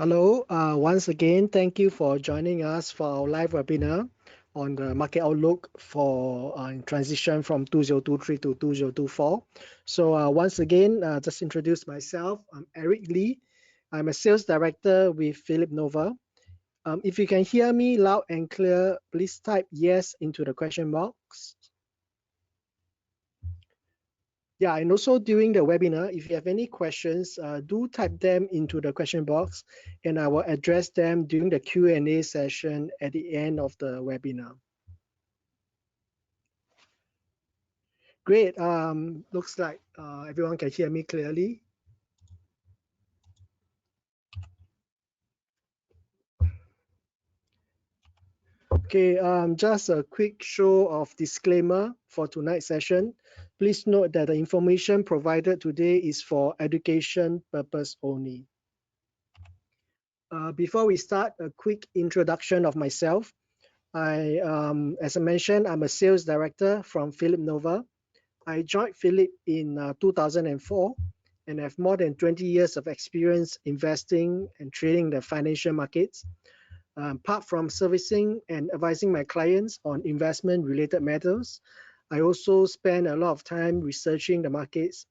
Hello, once again, thank you for joining us for our live webinar on the market outlook for transition from 2023 to 2024. So once again, just introduce myself. I'm Eric Lee. I'm a sales director with Phillip Nova. If you can hear me loud and clear, please type yes into the question box. Yeah, and also during the webinar, if you have any questions, do type them into the question box and I will address them during the Q&A session at the end of the webinar. Great, looks like everyone can hear me clearly. Okay, just a quick show of disclaimer for tonight's session. Please note that the information provided today is for education purpose only. Before we start, a quick introduction of myself. As I mentioned, I'm a sales director from Phillip Nova. I joined Phillip in 2004 and have more than 20 years of experience investing and trading the financial markets. Apart from servicing and advising my clients on investment-related matters, I also spend a lot of time researching the markets,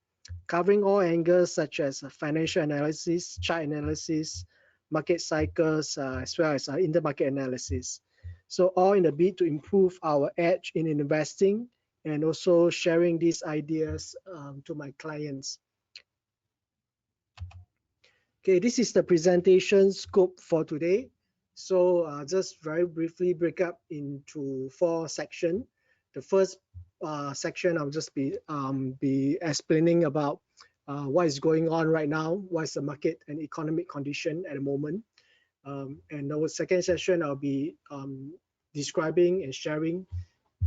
covering all angles such as financial analysis, chart analysis, market cycles, as well as intermarket analysis. So all in a bid to improve our edge in investing and also sharing these ideas to my clients. Okay, this is the presentation scope for today. So just very briefly break up into 4 sections. The first section I'll just be explaining about what is going on right now, what's the market and economic condition at the moment. And our second session I'll be describing and sharing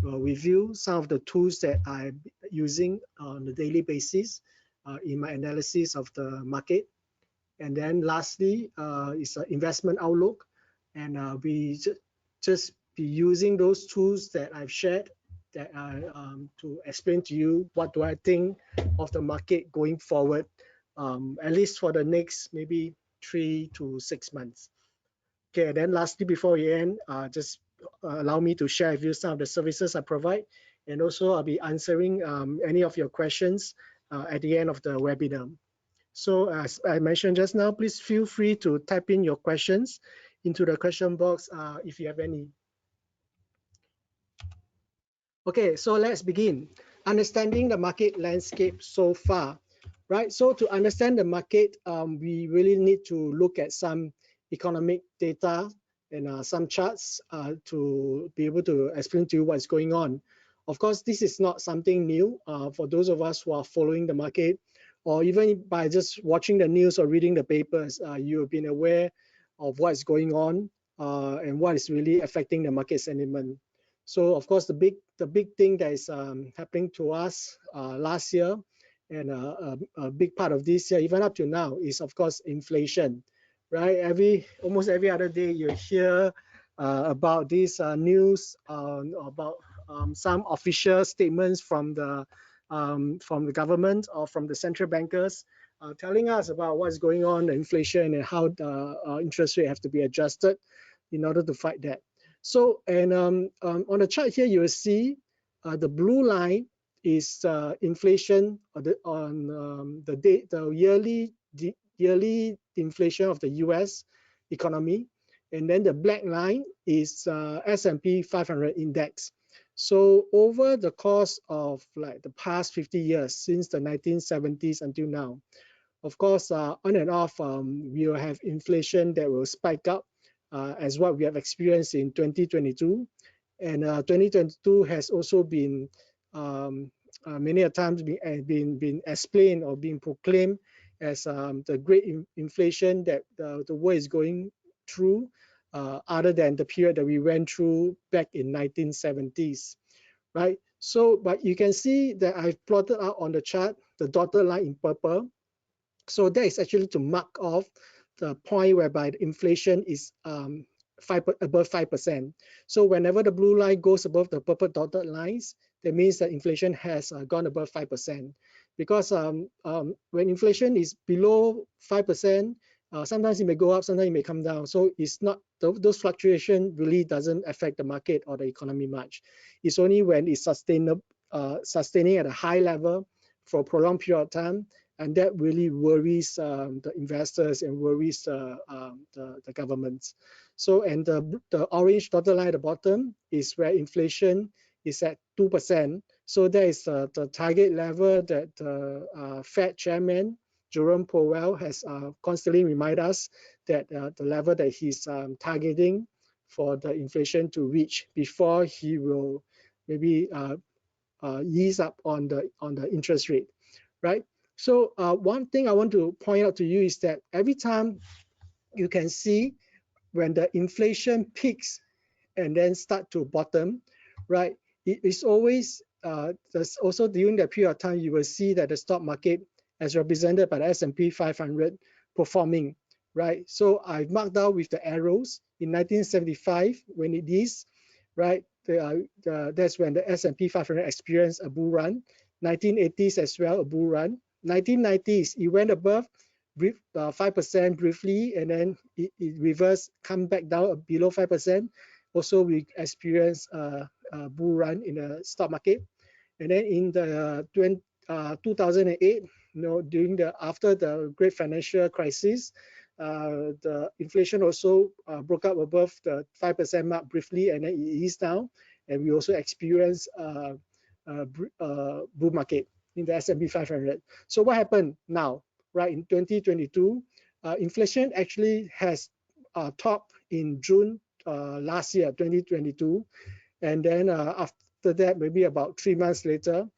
with you some of the tools that I'm using on a daily basis in my analysis of the market. And then lastly is an investment outlook, and we just be using those tools that I've shared that to explain to you what do I think of the market going forward, at least for the next maybe 3 to 6 months. Okay, and then lastly, before we end, just allow me to share with you some of the services I provide, and also I'll be answering any of your questions at the end of the webinar. So as I mentioned just now, please feel free to type in your questions into the question box if you have any. Okay, so let's begin. Understanding the market landscape so far, right? So to understand the market, we really need to look at some economic data and some charts to be able to explain to you what's going on. Of course, this is not something new for those of us who are following the market, or even by just watching the news or reading the papers, you have been aware of what's going on and what is really affecting the market sentiment. So of course, the big thing that is happening to us last year and a big part of this year, even up to now, is of course inflation, right? Almost every other day you hear about this news about some official statements from the government or from the central bankers telling us about what's going on, the inflation, and how the interest rate have to be adjusted in order to fight that. So, and on the chart here, you will see the blue line is inflation on the yearly inflation of the US economy, and then the black line is S&P 500 index. So over the course of like the past 50 years, since the 1970s until now, of course, on and off, we will have inflation that will spike up as what we have experienced in 2022. And 2022 has also been many a times been explained or being proclaimed as the great inflation that the world is going through, other than the period that we went through back in 1970s, right? So, but you can see that I've plotted out on the chart the dotted line in purple. So that is actually to mark off the point whereby the inflation is above 5%. So whenever the blue line goes above the purple dotted lines, that means that inflation has gone above 5%. Because when inflation is below 5%, Sometimes it may go up, sometimes it may come down. So it's not, those fluctuation really doesn't affect the market or the economy much. It's only when it's sustaining at a high level for a prolonged period of time, and that really worries the investors and worries the governments. So, and the orange dotted line at the bottom is where inflation is at 2%. So that is the target level that the Fed chairman Jerome Powell has constantly reminded us that the level that he's targeting for the inflation to reach before he will maybe ease up on the interest rate, right? So one thing I want to point out to you is that every time you can see when the inflation peaks and then start to bottom, right? It is always there's also during that period of time you will see that the stock market, as represented by the S&P 500, performing, right? So I've marked out with the arrows in 1975 when it is, right? That's when the S&P 500 experienced a bull run. 1980s as well, a bull run. 1990s, it went above 5% briefly, and then it reversed, come back down below 5%. Also, we experienced a bull run in the stock market. And then in the 2008, after the great financial crisis, the inflation also broke up above the 5% mark briefly, and then it eased down. And we also experienced a bull market in the S&P 500. So what happened now, right? In 2022, inflation actually has topped in June last year, 2022. And then after that, maybe about 3 months later,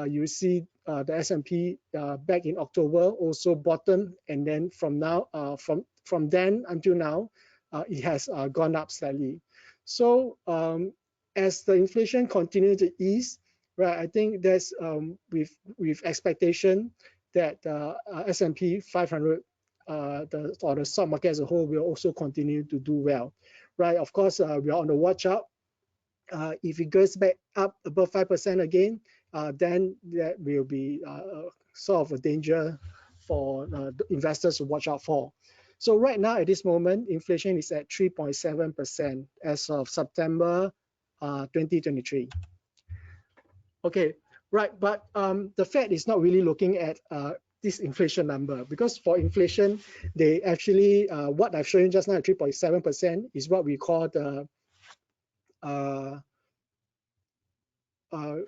you see the S&P back in October also bottomed, and then from then until now, it has gone up slightly. So as the inflation continues to ease, right, I think that's with expectation that S&P 500 or the stock market as a whole will also continue to do well, right? Of course, we are on the watch out. If it goes back up above 5% again, then that will be sort of a danger for the investors to watch out for. So right now at this moment, inflation is at 3.7% as of September 2023. Okay, right, but the Fed is not really looking at this inflation number, because for inflation, they actually, what I've shown you just now, 3.7% is what we call the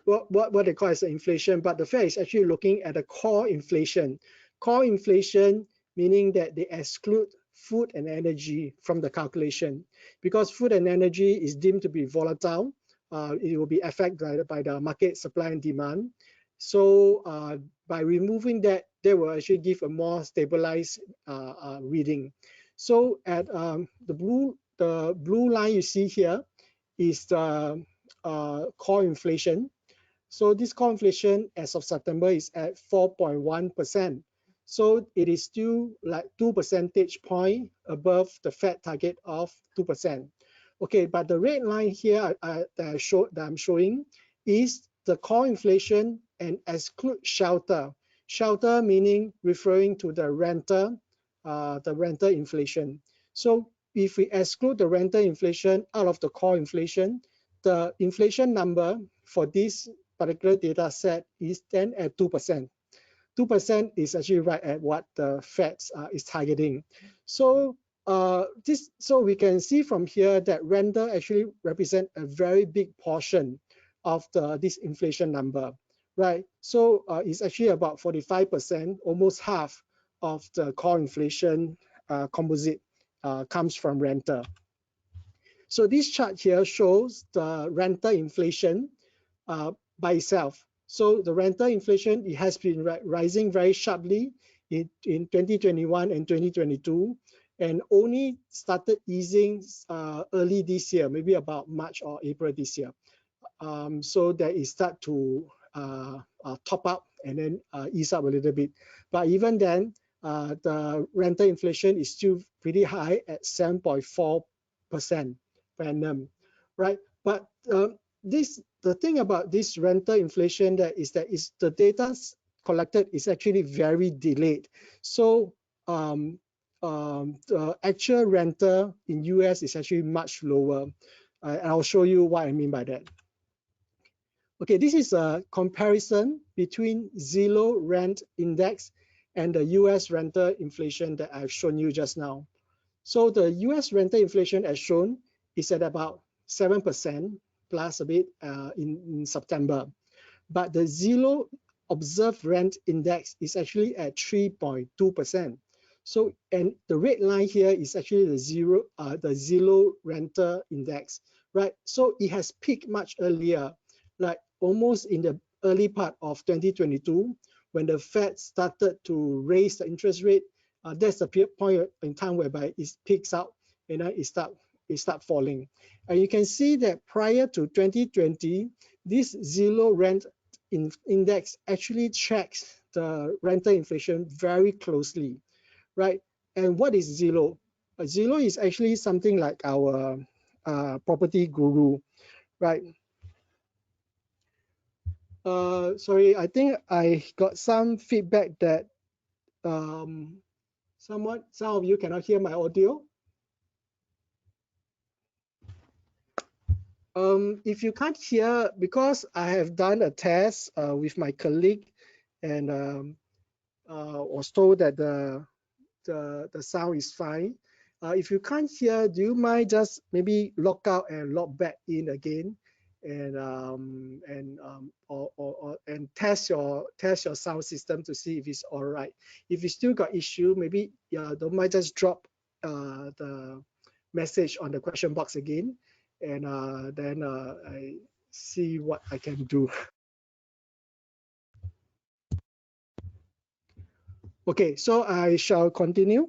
what they call as the inflation, but the Fed is actually looking at the core inflation. Core inflation meaning that they exclude food and energy from the calculation, because food and energy is deemed to be volatile. It will be affected by the market supply and demand. So by removing that, they will actually give a more stabilized reading. So at the blue line you see here is the core inflation. So this core inflation as of September is at 4.1%. So it is still like 2 percentage points above the Fed target of 2%. Okay, but the red line here that I'm showing is the core inflation and exclude shelter. Shelter meaning referring to the rental inflation. So if we exclude the rental inflation out of the core inflation, the inflation number for this particular data set is then at 2%. 2% is actually right at what the Fed is targeting. So so we can see from here that rental actually represent a very big portion of this inflation number, right? So it's actually about 45%, almost half of the core inflation composite comes from rental. So this chart here shows the rental inflation by itself. So the rental inflation, it has been rising very sharply in 2021 and 2022, and only started easing early this year, maybe about March or April this year. So that it start to top up and then ease up a little bit. But even then, the rental inflation is still pretty high at 7.4% per annum, right? But the thing about this rental inflation is that the data collected is actually very delayed. So the actual rental in US is actually much lower. I'll show you what I mean by that. Okay, this is a comparison between Zillow rent index and the US rental inflation that I've shown you just now. So the US rental inflation as shown is at about 7% plus a bit in September. But the Zillow observed rent index is actually at 3.2%. So, and the red line here is actually the Zillow rental index, right? So it has peaked much earlier, like almost in the early part of 2022, when the Fed started to raise the interest rate. That's the point in time whereby it peaks out and it start falling. And you can see that prior to 2020, this Zillow rent index actually tracks the rental inflation very closely, right? And what is Zillow? Zillow is actually something like our property guru, right? Sorry, I think I got some feedback that some of you cannot hear my audio. If you can't hear, because I have done a test with my colleague and was told that the sound is fine. If you can't hear, do you mind just maybe log out and log back in again, and test your sound system to see if it's all right. If you still got issue, maybe don't mind just drop the message on the question box again, and then I see what I can do. Okay, so I shall continue.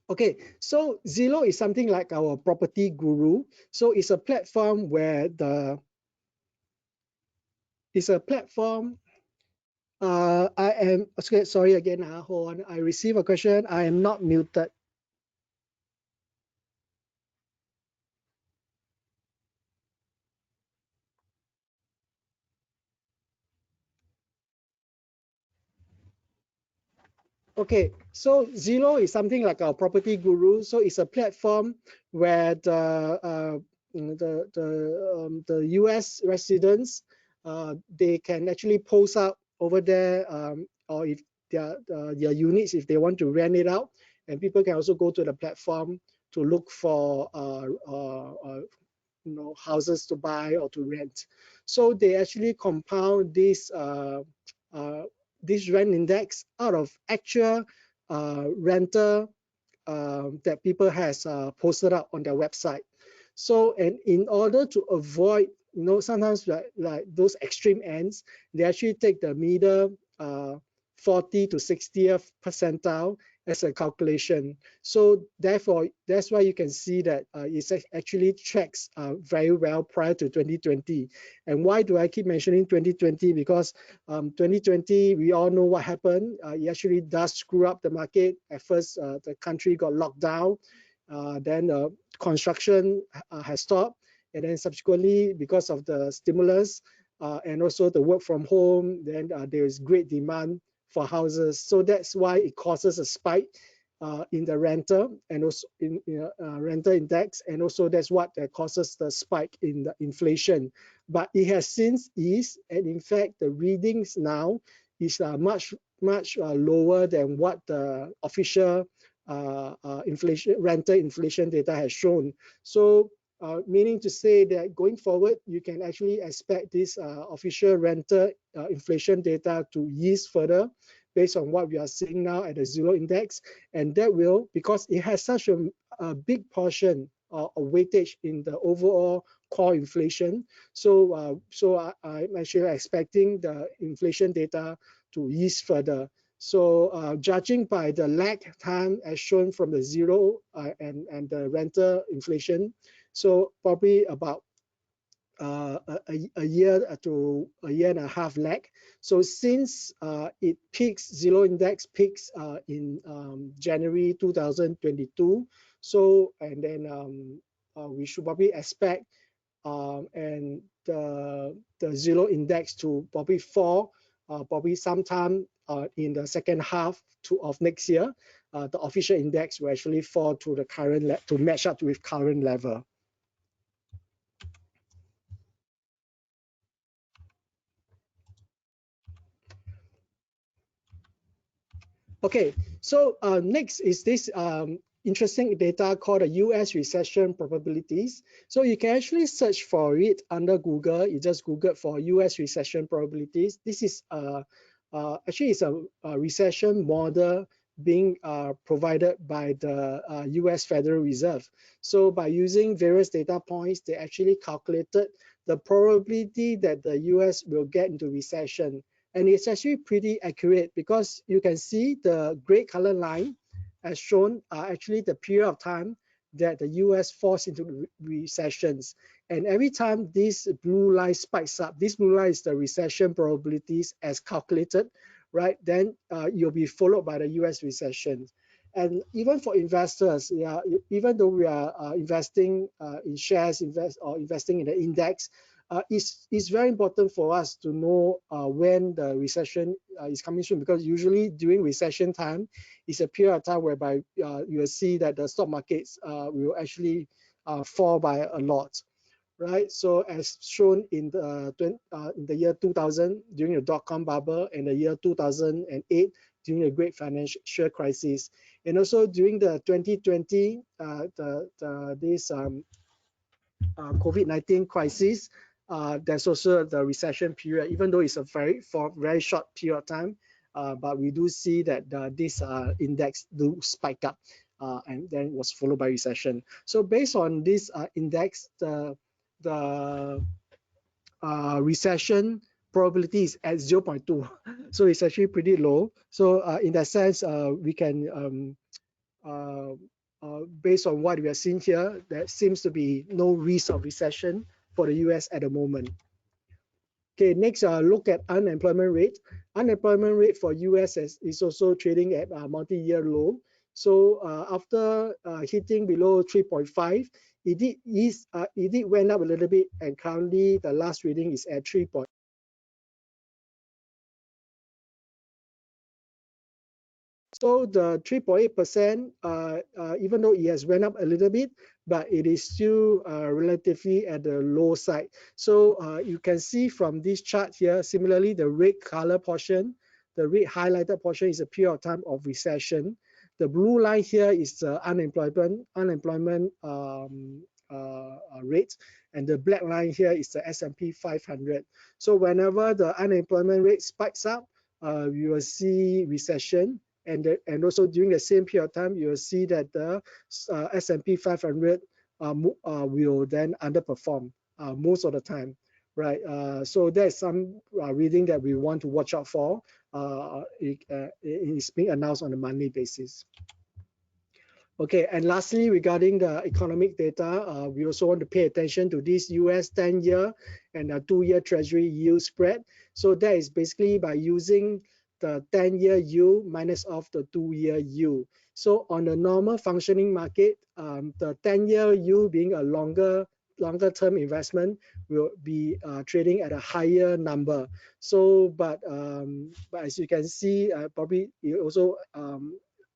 Okay, so Zillow is something like our property guru. So it's a platform where I am, okay, sorry again, hold on. I received a question. I am not muted. Okay, so Zillow is something like our property guru. So it's a platform where the US residents they can actually post up over there, or if their units, if they want to rent it out, and people can also go to the platform to look for houses to buy or to rent. So they actually compound this rent index out of actual rental that people has posted up on their website. So, and in order to avoid, sometimes like those extreme ends, they actually take the middle 40 to 60th percentile as a calculation. So therefore, that's why you can see that it actually tracks very well prior to 2020. And why do I keep mentioning 2020? Because 2020, we all know what happened. It actually does screw up the market. At first, the country got locked down. Then construction has stopped. And then subsequently, because of the stimulus and also the work from home, then there is great demand for houses. So that's why it causes a spike in the rental and also in rental index, and also that's what causes the spike in the inflation. But it has since eased, and in fact the readings now is much lower than what the official rental inflation data has shown. So meaning to say that going forward, you can actually expect this official rental inflation data to ease further based on what we are seeing now at the Zillow index. And that will, because it has such a big portion of weightage in the overall core inflation. So, I'm actually expecting the inflation data to ease further. So judging by the lag time as shown from the Zillow and the rental inflation, so probably about a year to a year and a half lag. So since it peaks, Zillow index peaks in January 2022. So, and then we should probably expect and the Zillow index to probably fall probably sometime in the second half of next year, the official index will actually fall to the current to match up with current level. Okay, so next is this interesting data called the US recession probabilities. So you can actually search for it under Google. You just Google for US recession probabilities. This is actually it's a recession model being provided by the US Federal Reserve. So by using various data points, they actually calculated the probability that the US will get into recession. And it's actually pretty accurate because you can see the gray color line as shown actually the period of time that the US falls into recessions. And every time this blue line spikes up, this blue line is the recession probabilities as calculated, right? Then you'll be followed by the US recession. And even for investors, yeah, even though we are investing in shares, investing in the index, it's very important for us to know when the recession is coming soon, because usually during recession time is a period of time whereby you will see that the stock markets will actually fall by a lot, right? So as shown in the year 2000 during the dot-com bubble, and the year 2008 during the great financial crisis, and also during the 2020 this COVID-19 crisis, there's also the recession period, even though it's a very short period of time, but we do see that this index do spike up, and then was followed by recession. So based on this index, the recession probability is at 0.2, so it's actually pretty low. So in that sense, we can based on what we are seeing here, there seems to be no risk of recession for the US at the moment. Okay, next look at unemployment rate. Unemployment rate for US is also trading at a multi-year low. So after hitting below 3.5, it did went up a little bit, and currently the last reading is at 3. So the 3.8%, even though it has went up a little bit, but it is still relatively at the low side. So you can see from this chart here, similarly, the red color portion, the red highlighted portion is a period of time of recession. The blue line here is the unemployment rate, and the black line here is the S&P 500. So whenever the unemployment rate spikes up, you will see recession. And also during the same period of time, you will see that the S&P 500 will then underperform most of the time, right? So there's some reading that we want to watch out for. It's being announced on a monthly basis. Okay, and lastly, regarding the economic data, we also want to pay attention to this US 10-year and a 2-year Treasury yield spread. So that is basically by using the 10-year yield minus off the 2-year yield. So on a normal functioning market, the 10-year yield being a longer term investment will be trading at a higher number. So, but as you can see, probably you also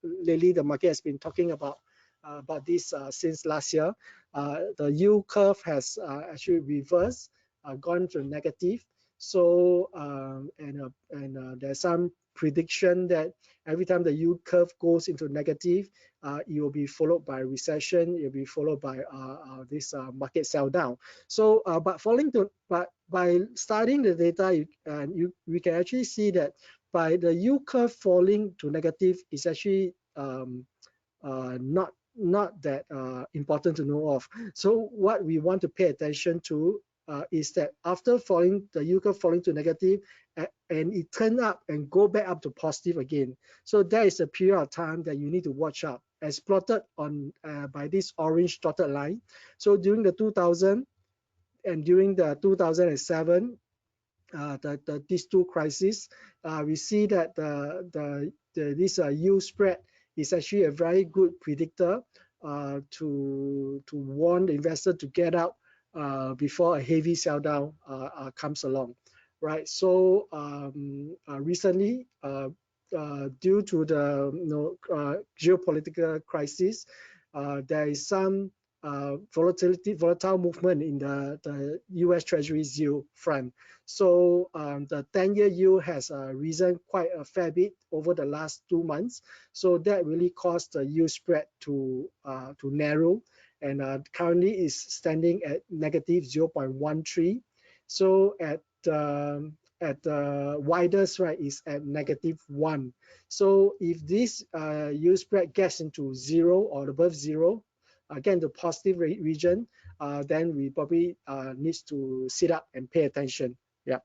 lately the market has been talking about this since last year. The yield curve has actually reversed, gone to negative. So there's some prediction that every time the yield curve goes into negative, it will be followed by recession. It will be followed by this market sell down. So, but by studying the data, we can actually see that by the yield curve falling to negative is actually not that important to know of. So what we want to pay attention to is that after the yield curve falling to negative, and it turn up and go back up to positive again. So that is a period of time that you need to watch out, as plotted on by this orange dotted line. So during the 2000 and during the 2007, these two crises, we see that this yield spread is actually a very good predictor to warn the investor to get out before a heavy sell down comes along, right? So recently, due to the geopolitical crisis, there is some volatile movement in the U.S. Treasury yield front. So the 10-year yield has risen quite a fair bit over the last 2 months. So that really caused the yield spread to narrow, and currently is standing at negative 0.13. So at the widest, right, is at -1. So if this yield spread gets into 0 or above 0, again the positive region, then we probably needs to sit up and pay attention. Yeah.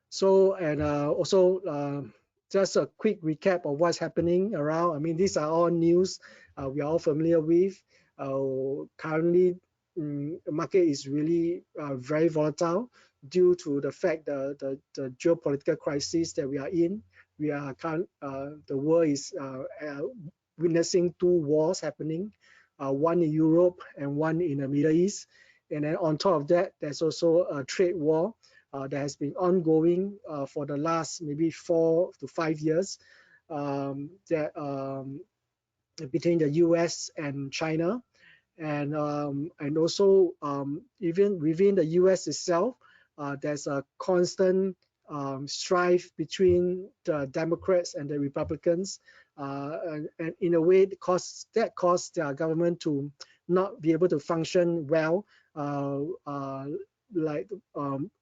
So, and also just a quick recap of what's happening around. I mean, these are all news we are all familiar with. Currently, the market is really very volatile due to the fact that the geopolitical crisis that we are in. The world is witnessing 2 wars happening, one in Europe and one in the Middle East. And then on top of that, there's also a trade war that has been ongoing for the last maybe 4 to 5 years, between the US and China. And also even within the US itself, there's a constant strife between the Democrats and the Republicans, and in a way that caused their government to not be able to function well. Like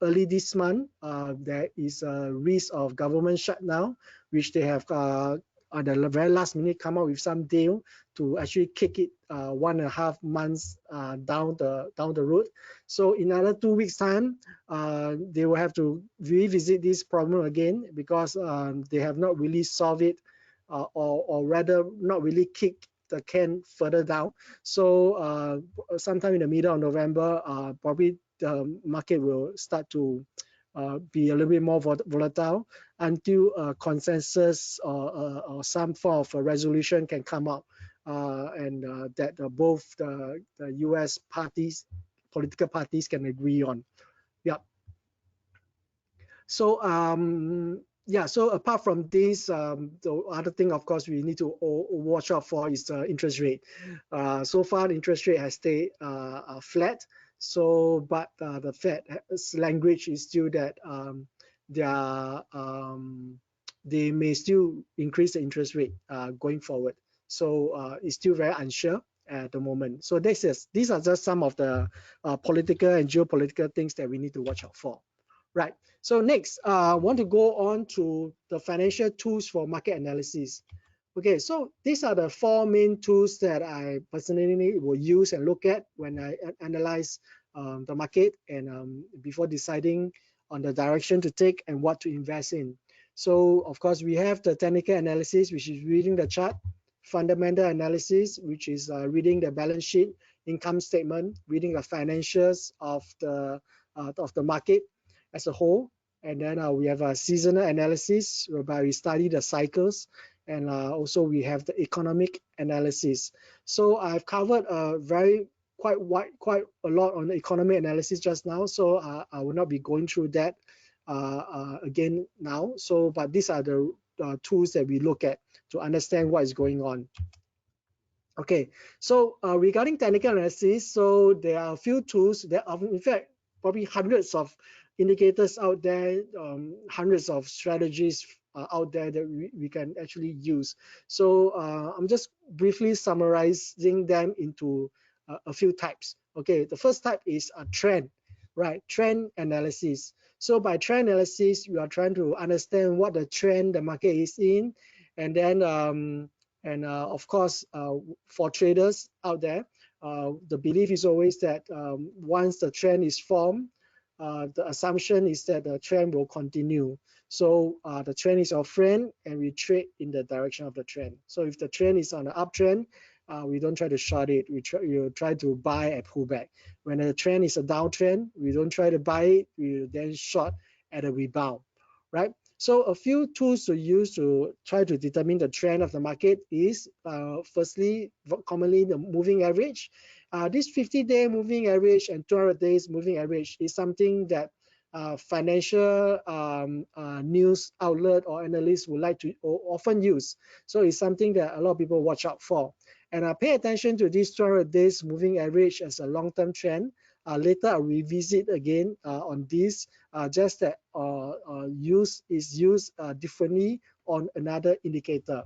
early this month, there is a risk of government shutdown, which they have at the very last minute come up with some deal to actually kick it 1.5 months down the road. So in another 2 weeks time, they will have to revisit this problem again, because they have not really solved it, or rather not really kicked the can further down. So sometime in the middle of November, probably the market will start to be a little bit more volatile until a consensus or some form of a resolution can come up, and that both the US political parties can agree on. Yeah. So yeah, so apart from this, the other thing, of course, we need to watch out for is the interest rate. So far, the interest rate has stayed flat. So, but the Fed's language is still that they may still increase the interest rate going forward. So it's still very unsure at the moment. So these are just some of the political and geopolitical things that we need to watch out for. Right. So next, I want to go on to the financial tools for market analysis. Okay, so these are the 4 main tools that I personally will use and look at when I analyze the market, and before deciding on the direction to take and what to invest in. So of course, we have the technical analysis, which is reading the chart; fundamental analysis, which is reading the balance sheet, income statement, reading the financials of the market as a whole. And then we have a seasonal analysis, whereby we study the cycles, and also we have the economic analysis. So I've covered quite a lot on the economic analysis just now, so I will not be going through that again now. So, but these are the tools that we look at to understand what is going on. Okay, so regarding technical analysis, so there are a few tools. There are, in fact, probably hundreds of indicators out there, hundreds of strategies out there that we can actually use. So I'm just briefly summarizing them into a few types. Okay, the first type is a trend, right? Trend analysis. So by trend analysis, we are trying to understand what the trend the market is in, and then of course, for traders out there, the belief is always that once the trend is formed, the assumption is that the trend will continue. So the trend is our friend, and we trade in the direction of the trend. So if the trend is on the uptrend, we don't try to short it. We try to buy and pull back. When the trend is a downtrend, we don't try to buy it. We then short at a rebound, right? So a few tools to use to try to determine the trend of the market is, firstly, commonly the moving average. This 50-day moving average and 200 days moving average is something that financial news outlet or analysts would like to or often use. So it's something that a lot of people watch out for. And pay attention to this 200 days moving average as a long-term trend. Later I'll revisit again on this, just that is used differently on another indicator,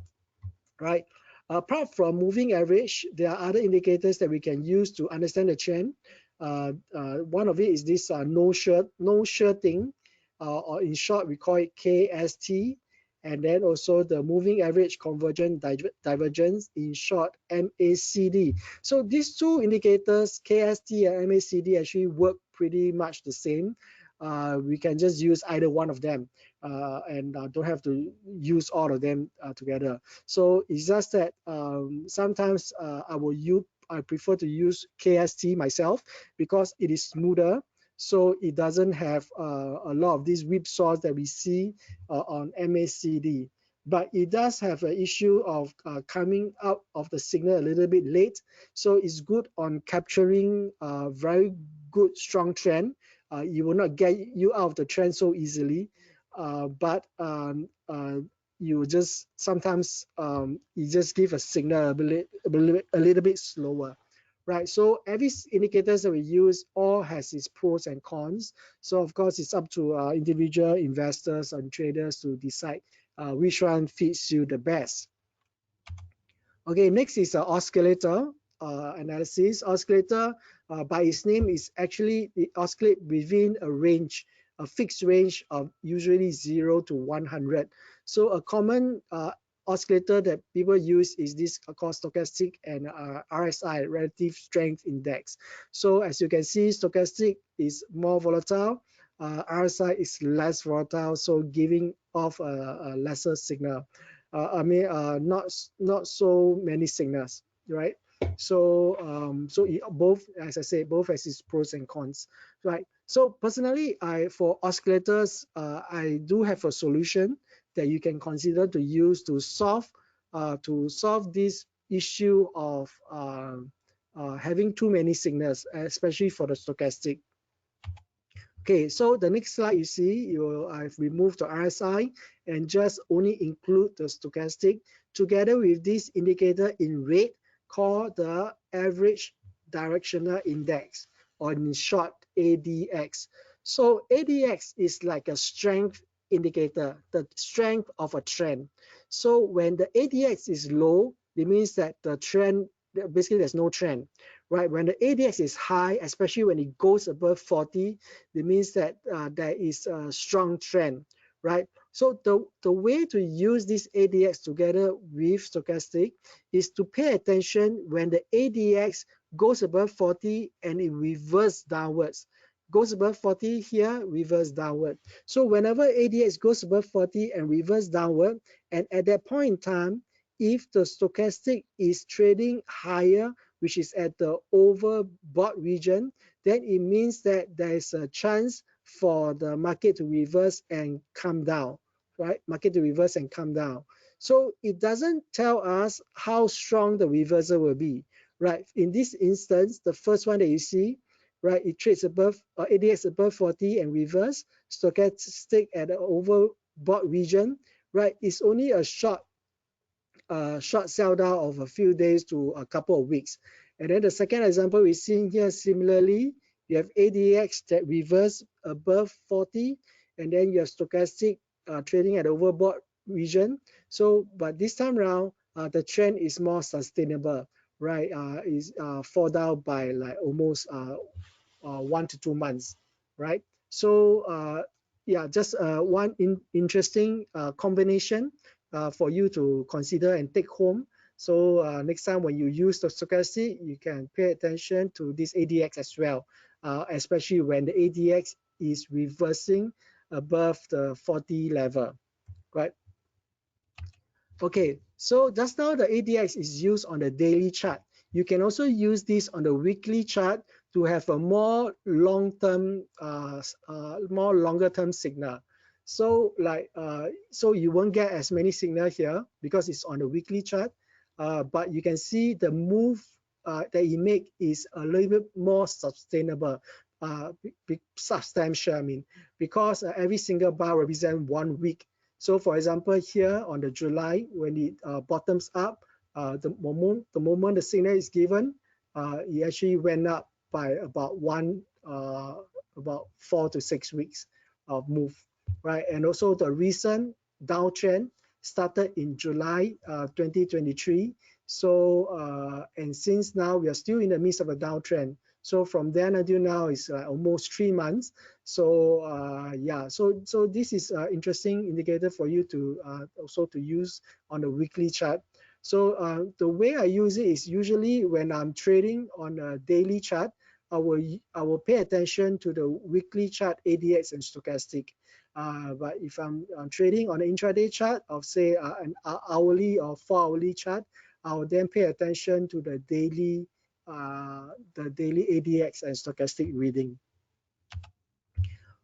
right? Apart from moving average, there are other indicators that we can use to understand the trend. One of it is this no shirting, or in short, we call it KST, and then also the moving average convergence divergence, in short, MACD. So these two indicators, KST and MACD, actually work pretty much the same. We can just use either one of them and don't have to use all of them together. So it's just that sometimes I prefer to use KST myself because it is smoother, so it doesn't have a lot of these whipsaws that we see on MACD. But it does have an issue of coming out of the signal a little bit late, so it's good on capturing very good strong trend. It will not get you out of the trend so easily, but you just sometimes you just give a signal a little bit slower, right? So every indicators that we use all has its pros and cons. So of course it's up to individual investors and traders to decide which one fits you the best. Okay, next is oscillator analysis. Oscillator, by its name, is actually it oscillate within a range, a fixed range of usually 0 to 100. So a common oscillator that people use is this called stochastic and RSI, relative strength index. So as you can see, stochastic is more volatile, RSI is less volatile, so giving off a lesser signal. Not so many signals, right? So both, as I said, both has its pros and cons, right? So personally, for oscillators, I do have a solution that you can consider to use to solve this issue of having too many signals, especially for the stochastic. Okay, so the next slide you see, I've removed the RSI and just only include the stochastic together with this indicator in red called the average directional index, or in short, ADX. So ADX is like a strength indicator, the strength of a trend. So when the ADX is low, it means that the trend, basically there's no trend, right? When the ADX is high, especially when it goes above 40, it means that there is a strong trend, right? So the way to use this ADX together with stochastic is to pay attention when the ADX goes above 40 and it reverses downwards. Goes above 40 here, reverse downward. So whenever ADX goes above 40 and reverse downward, and at that point in time, if the stochastic is trading higher, which is at the overbought region, then it means that there is a chance for the market to reverse and come down, right? Market to reverse and come down. So it doesn't tell us how strong the reversal will be, right? In this instance, the first one that you see, right, it trades above ADX above 40 and reverse, stochastic at the overbought region, right? It's only a short sell down of a few days to a couple of weeks. And then the second example we're seeing here, similarly, you have ADX that reverse above 40, and then you have stochastic trading at overbought region. So, but this time around, the trend is more sustainable, right? Is fall down by like almost 1 to 2 months, right? So yeah, just one interesting combination for you to consider and take home. So next time when you use the stochastic, you can pay attention to this ADX as well, especially when the ADX is reversing above the 40 level, right? Okay, so just now the ADX is used on the daily chart. You can also use this on the weekly chart to have a more long-term, more longer-term signal. So so you won't get as many signal here because it's on the weekly chart, but you can see the move that it make is a little bit more sustainable. substantial. I mean, because every single bar represents 1 week. So for example, here on the July, when it bottoms up, the moment the signal is given, it actually went up by about 4 to 6 weeks of move, right? And also the recent downtrend started in July 2023. So and since now we are still in the midst of a downtrend. So from then until now is almost 3 months. So yeah, so this is an interesting indicator for you to also to use on the weekly chart. So the way I use it is usually when I'm trading on a daily chart, I will pay attention to the weekly chart, ADX and stochastic. But if I'm trading on an intraday chart of say an hourly or 4-hourly chart, I will then pay attention to the daily ADX and stochastic reading.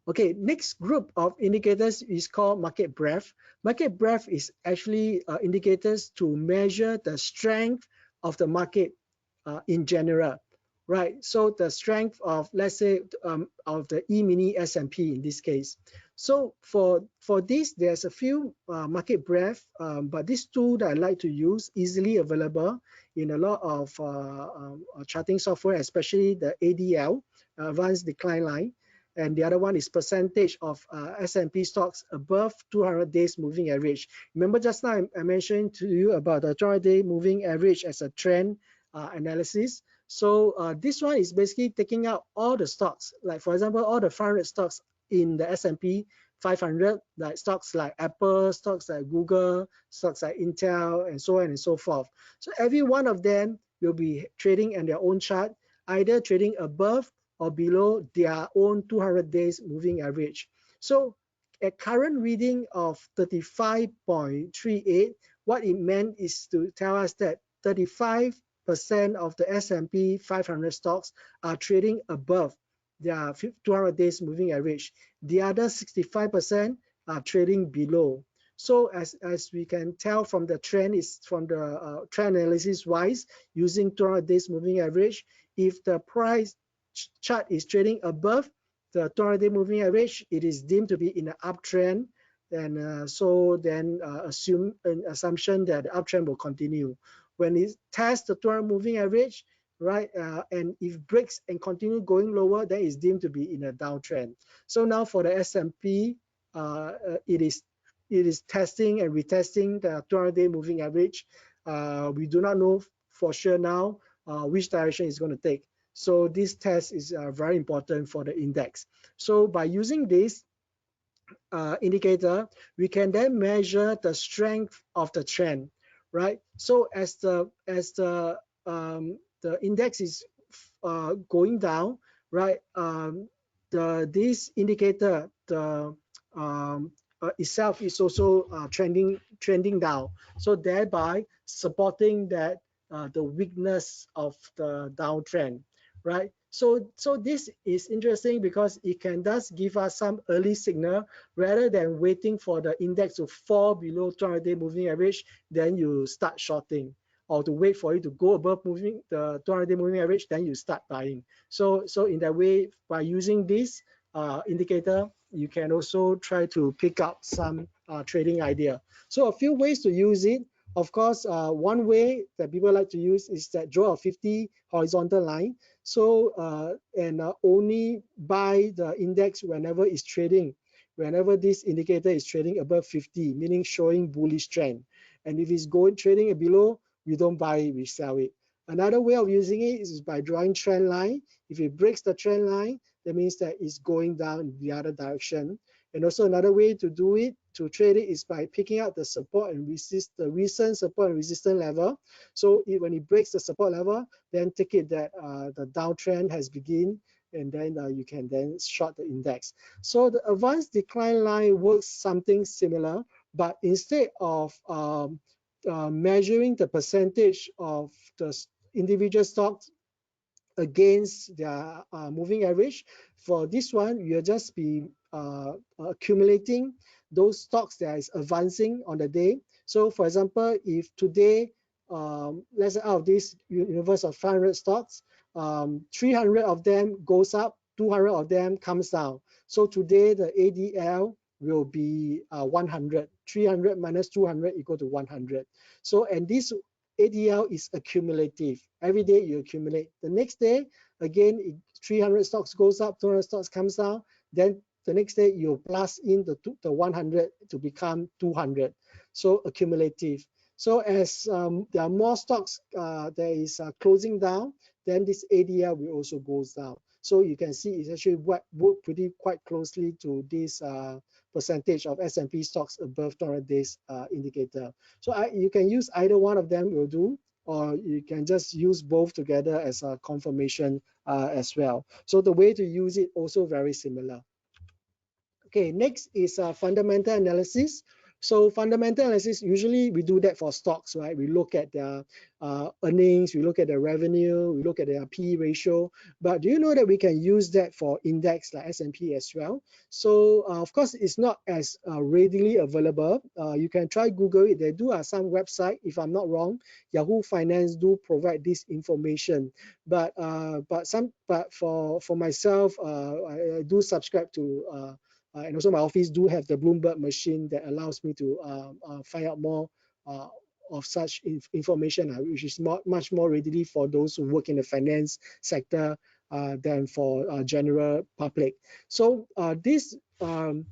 Okay, next group of indicators is called market breadth. Market breadth is actually indicators to measure the strength of the market in general, right? So the strength of, let's say, of the E-mini S&P in this case. So for this, there's a few market breadth, but this tool that I like to use, easily available in a lot of charting software, especially the ADL, Advanced Decline Line. And the other one is percentage of S&P stocks above 200 days moving average. Remember just now I mentioned to you about the 200-day moving average as a trend analysis. So this one is basically taking out all the stocks, like for example, all the 500 stocks in the S&P 500, like stocks like Apple, stocks like Google, stocks like Intel, and so on and so forth. So every one of them will be trading in their own chart, either trading above or below their own 200 days moving average. So at current reading of 35.38, what it meant is to tell us that 35% of the S&P 500 stocks are trading above their 200 days moving average. The other 65% are trading below. So as we can tell from the trend, is from the trend analysis wise, using 200 days moving average, if the price chart is trading above the 200-day moving average, it is deemed to be in an uptrend, and so then assume an assumption that the uptrend will continue. When it tests the 200 moving average, right, and if breaks and continue going lower, then it's deemed to be in a downtrend. So now for the S&P, it is testing and retesting the 200-day moving average. We do not know for sure now which direction it's going to take. So this test is very important for the index. So by using this indicator, we can then measure the strength of the trend, right? So as the index is going down, right? This indicator, itself is also trending down. So thereby supporting that the weakness of the downtrend, right? So this is interesting because it can thus give us some early signal rather than waiting for the index to fall below 200-day moving average, then you start shorting, or to wait for it to go above the 200-day moving average, then you start buying. So in that way, by using this indicator, you can also try to pick up some trading idea. So a few ways to use it. Of course, one way that people like to use is that draw a 50 horizontal line. So and only buy the index whenever it's trading, whenever this indicator is trading above 50, meaning showing bullish trend. And if it's trading below, we don't buy it, we sell it. Another way of using it is by drawing trend line. If it breaks the trend line, that means that it's going down in the other direction. And also another way to do it, to trade it, is by picking out the support and the recent support and resistance level. So when it breaks the support level, then take it that the downtrend has begun, and then you can then short the index. So the advanced decline line works something similar, but instead of measuring the percentage of the individual stocks against their moving average, for this one, you'll just be accumulating those stocks that is advancing on the day. So for example, if today, let's say out of this universe of 500 stocks, 300 of them goes up 200 of them comes down. So today the ADL will be 100. 300 minus 200 equal to 100. So, and this ADL is accumulative. Every day you accumulate. The next day, again, 300 stocks goes up, 200 stocks comes down. Then the next day you plus in the 100 to become 200. So accumulative. So as there are more stocks there is closing down, then this ADL will also goes down. So you can see it's actually work pretty quite closely to this percentage of S&P stocks above 200 days indicator. So you can use either one of them will do, or you can just use both together as a confirmation as well. So the way to use it also very similar. Okay, next is fundamental analysis. So fundamental analysis, usually we do that for stocks, right? We look at their earnings, we look at their revenue, we look at their P/E ratio. But do you know that we can use that for index like S&P as well? So of course, it's not as readily available. You can try Google it. They do have some website, if I'm not wrong. Yahoo Finance do provide this information. But for myself, I do subscribe to and also my office do have the Bloomberg machine that allows me to find out more of such information, which is much more readily for those who work in the finance sector than for general public. So this blue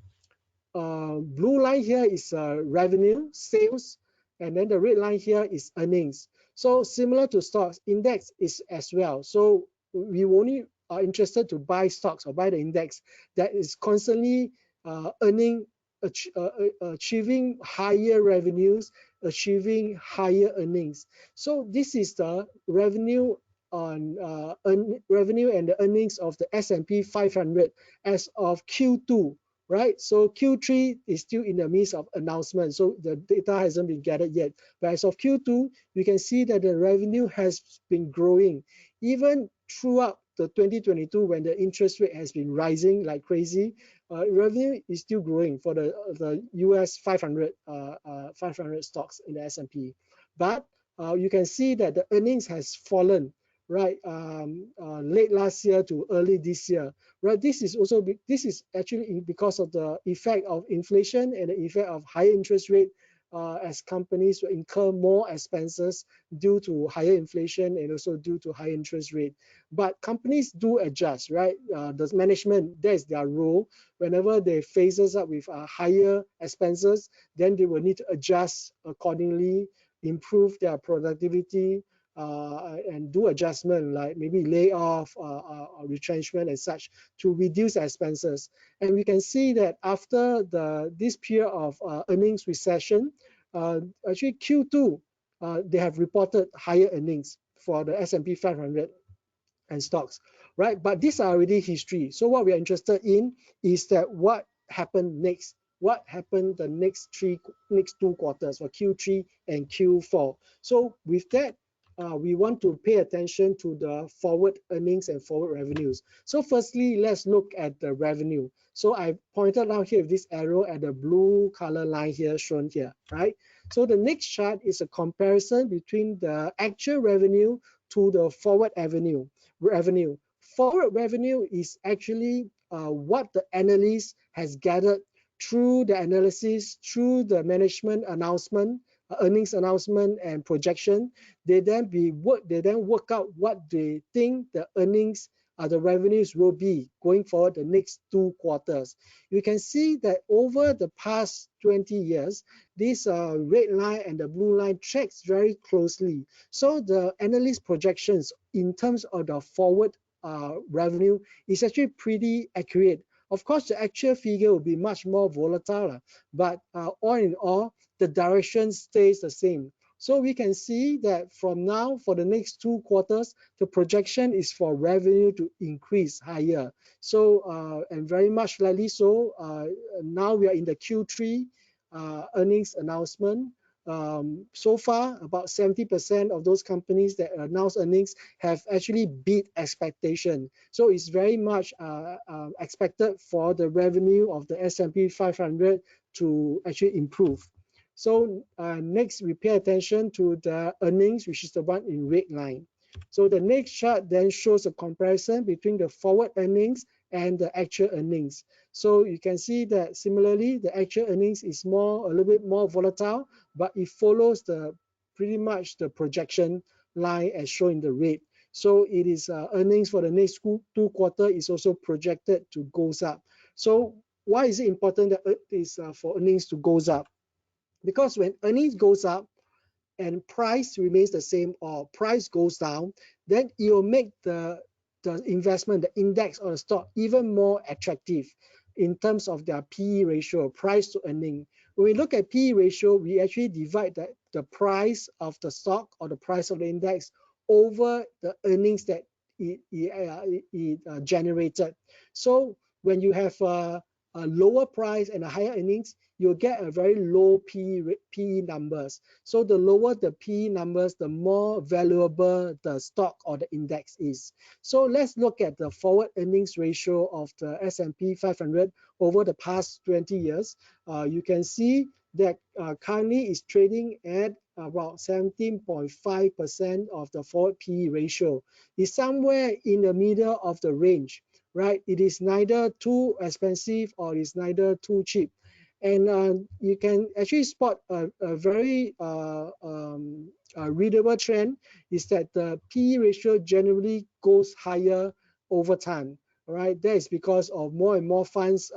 line here is revenue, sales, and then the red line here is earnings. So similar to stocks, index is as well. So we only are interested to buy stocks or buy the index that is constantly achieving higher revenues, achieving higher earnings. So this is the revenue on revenue and the earnings of the S&P 500 as of Q2. Right, so Q3 is still in the midst of announcement, so the data hasn't been gathered yet. But as of Q2, you can see that the revenue has been growing, even throughout the 2022 when the interest rate has been rising like crazy. Revenue is still growing for the US 500 stocks in the S&P. But you can see that the earnings has fallen, right, late last year to early this year. Right, this is actually because of the effect of inflation and the effect of higher interest rate as companies will incur more expenses due to higher inflation and also due to higher interest rate. But companies do adjust, right? The management, that is their role. Whenever they faces up with higher expenses, then they will need to adjust accordingly, improve their productivity, and do adjustment like maybe layoff or retrenchment and such to reduce expenses. And we can see that after this period of earnings recession, actually Q2, they have reported higher earnings for the S&P 500 and stocks, right? But these are already history. So what we are interested in is that what happened next. What happened the next two quarters for Q3 and Q4. So with that, we want to pay attention to the forward earnings and forward revenues. So firstly, let's look at the revenue. So I pointed out here with this arrow at the blue color line here shown here, right? So the next chart is a comparison between the actual revenue to the forward revenue. Forward revenue is actually what the analyst has gathered through the analysis, through the management announcement, earnings announcement and projection. They then work out what they think the earnings, the revenues will be going forward the next 2 quarters. You can see that over the past 20 years, this red line and the blue line tracks very closely. So the analyst projections in terms of the forward revenue is actually pretty accurate. Of course, the actual figure will be much more volatile, but all in all, the direction stays the same. So we can see that from now for the next 2 quarters, the projection is for revenue to increase higher. So and very much likely so. Now we are in the Q3 earnings announcement. So far, about 70% of those companies that announce earnings have actually beat expectation. So it's very much expected for the revenue of the S&P 500 to actually improve. So next, we pay attention to the earnings, which is the one in red line. So the next chart then shows a comparison between the forward earnings and the actual earnings. So you can see that similarly, the actual earnings is a little bit more volatile, but it follows pretty much the projection line as shown in the red. So it is earnings for the next 2 quarters is also projected to goes up. So why is it important that for earnings to goes up? Because when earnings goes up and price remains the same or price goes down, then it will make the investment, the index or the stock even more attractive in terms of their PE ratio, price to earning. When we look at PE ratio, we actually divide the price of the stock or the price of the index over the earnings that it generated. So when you have a lower price and a higher earnings, you'll get a very low PE numbers. So the lower the PE numbers, the more valuable the stock or the index is. So let's look at the forward earnings ratio of the S&P 500 over the past 20 years. You can see that currently is trading at about 17.5% of the forward PE ratio. It's somewhere in the middle of the range, right? It is neither too expensive or it's neither too cheap. And you can actually spot a very readable trend is that the PE ratio generally goes higher over time. All right, that is because of more and more funds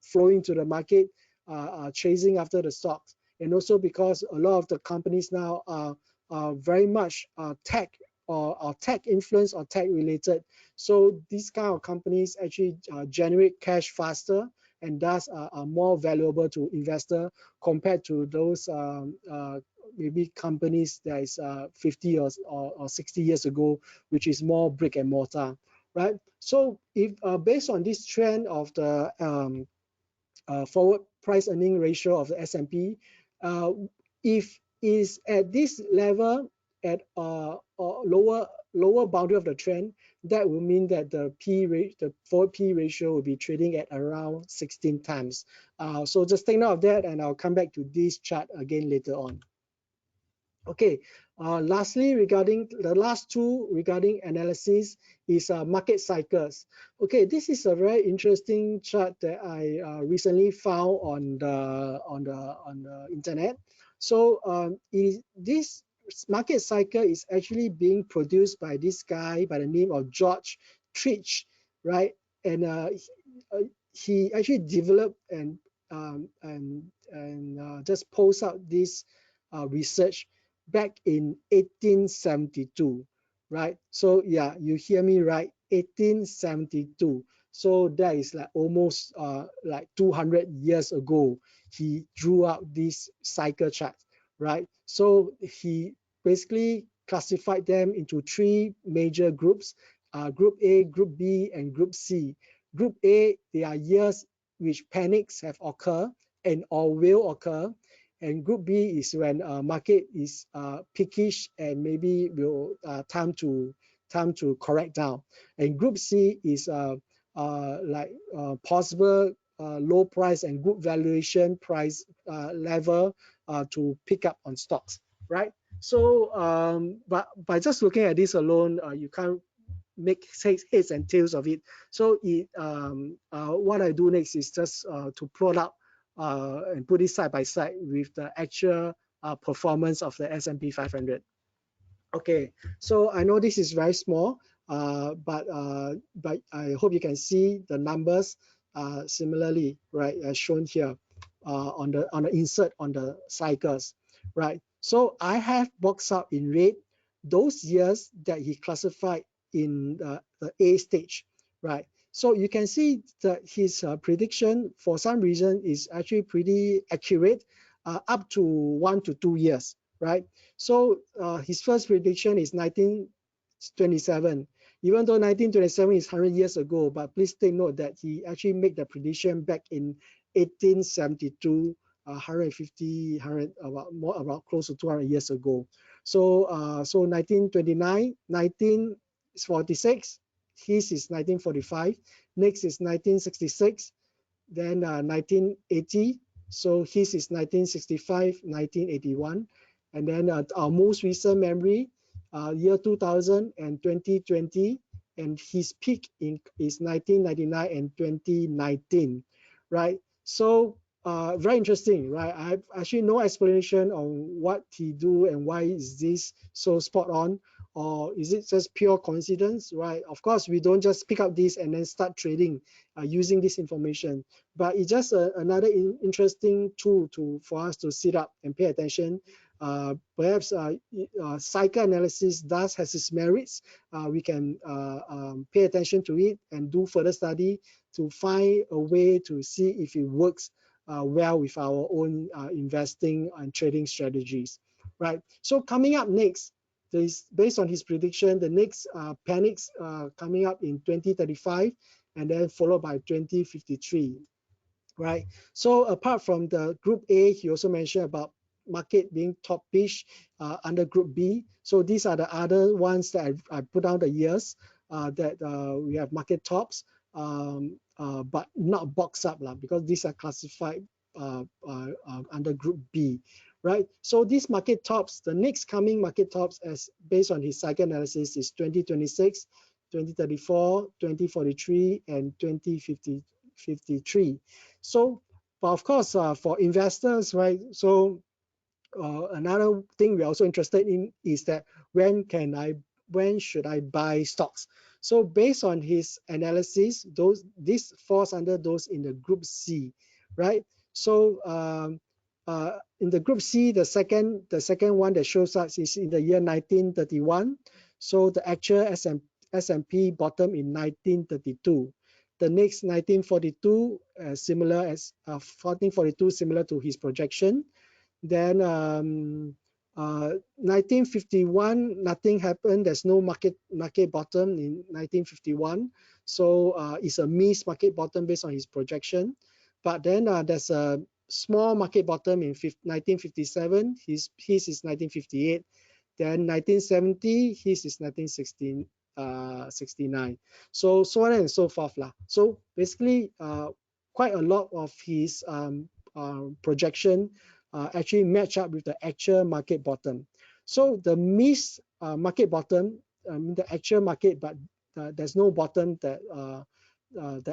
flowing to the market, chasing after the stocks, and also because a lot of the companies now are very much tech or tech influence or tech related. So these kind of companies actually generate cash faster and thus are more valuable to investor compared to those maybe companies that is 50 or 60 years ago, which is more brick and mortar, right? So if based on this trend of the forward price earning ratio of the S&P, if is at this level at lower boundary of the trend, that will mean that the forward P ratio will be trading at around 16 times. So just take note of that, and I'll come back to this chart again later on. Okay, lastly, regarding the last two regarding analysis is market cycles. Okay, this is a very interesting chart that I recently found on the internet. So this market cycle is actually being produced by this guy by the name of George Trich, right? And he actually developed and just post out this research back in 1872, right? So yeah, you hear me right, 1872. So that is like almost like 200 years ago, he drew out this cycle chart, right? So he basically classified them into three major groups, Group A, Group B, and Group C. Group A, they are years which panics have occurred and or will occur. And Group B is when market is peakish and maybe will time to correct down. And Group C is like possible low price and good valuation price level to pick up on stocks, right? So but by just looking at this alone, you can't make heads and tails of it. So what I do next is just to plot out and put it side by side with the actual performance of the S&P 500. Okay, so I know this is very small, but I hope you can see the numbers similarly, right, as shown here on the insert on the cycles, right? So I have boxed out in red those years that he classified in the A stage, right? So you can see that his prediction for some reason is actually pretty accurate, up to 1 to 2 years, right? So his first prediction is 1927. Even though 1927 is 100 years ago, but please take note that he actually made the prediction back in 1872, 150, about close to 200 years ago. So 1929, 1946, his is 1945. Next is 1966, then 1980. So his is 1965, 1981. And then our most recent memory year 2000 and 2020, and his peak is 1999 and 2019, right? So very interesting, right? I have actually no explanation on what he do and why is this so spot on, or is it just pure coincidence, right? Of course, we don't just pick up this and then start trading using this information, but it's just another interesting tool for us to sit up and pay attention. Perhaps cycle analysis does has its merits. We can pay attention to it and do further study to find a way to see if it works well with our own investing and trading strategies, right? So coming up next, based on his prediction, the next panics coming up in 2035 and then followed by 2053, right? So apart from the group A, he also mentioned about market being top-ish under group B. So these are the other ones that I put down the years that we have market tops, but not box up because these are classified under group B, right? So these market tops, the next coming market tops as based on his cycle analysis is 2026, 2034, 2043, and 2053. So, but of course, for investors, right? So another thing we're also interested in is that when should I buy stocks? So based on his analysis, this falls under those in the group C, right? So in the group C, the second one that shows us is in the year 1931. So the actual S&P bottom in 1932. The next 1942, similar as 1442, similar to his projection. Then 1951, nothing happened. There's no market bottom in 1951. So it's a missed market bottom based on his projection. But then there's a small market bottom in 1957. His is 1958. Then 1970, his is 1969. So on and so forth. So basically, quite a lot of his projection actually match up with the actual market bottom. So the missed market bottom, the actual market, but there's no bottom that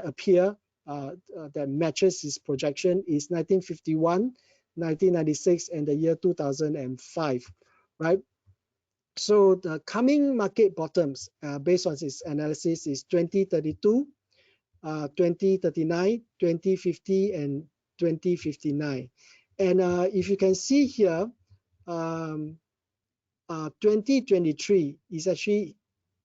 appear that matches his projection is 1951, 1996, and the year 2005, right? So the coming market bottoms based on his analysis is 2032, 2039, 2050, and 2059. And if you can see here, 2023 is actually,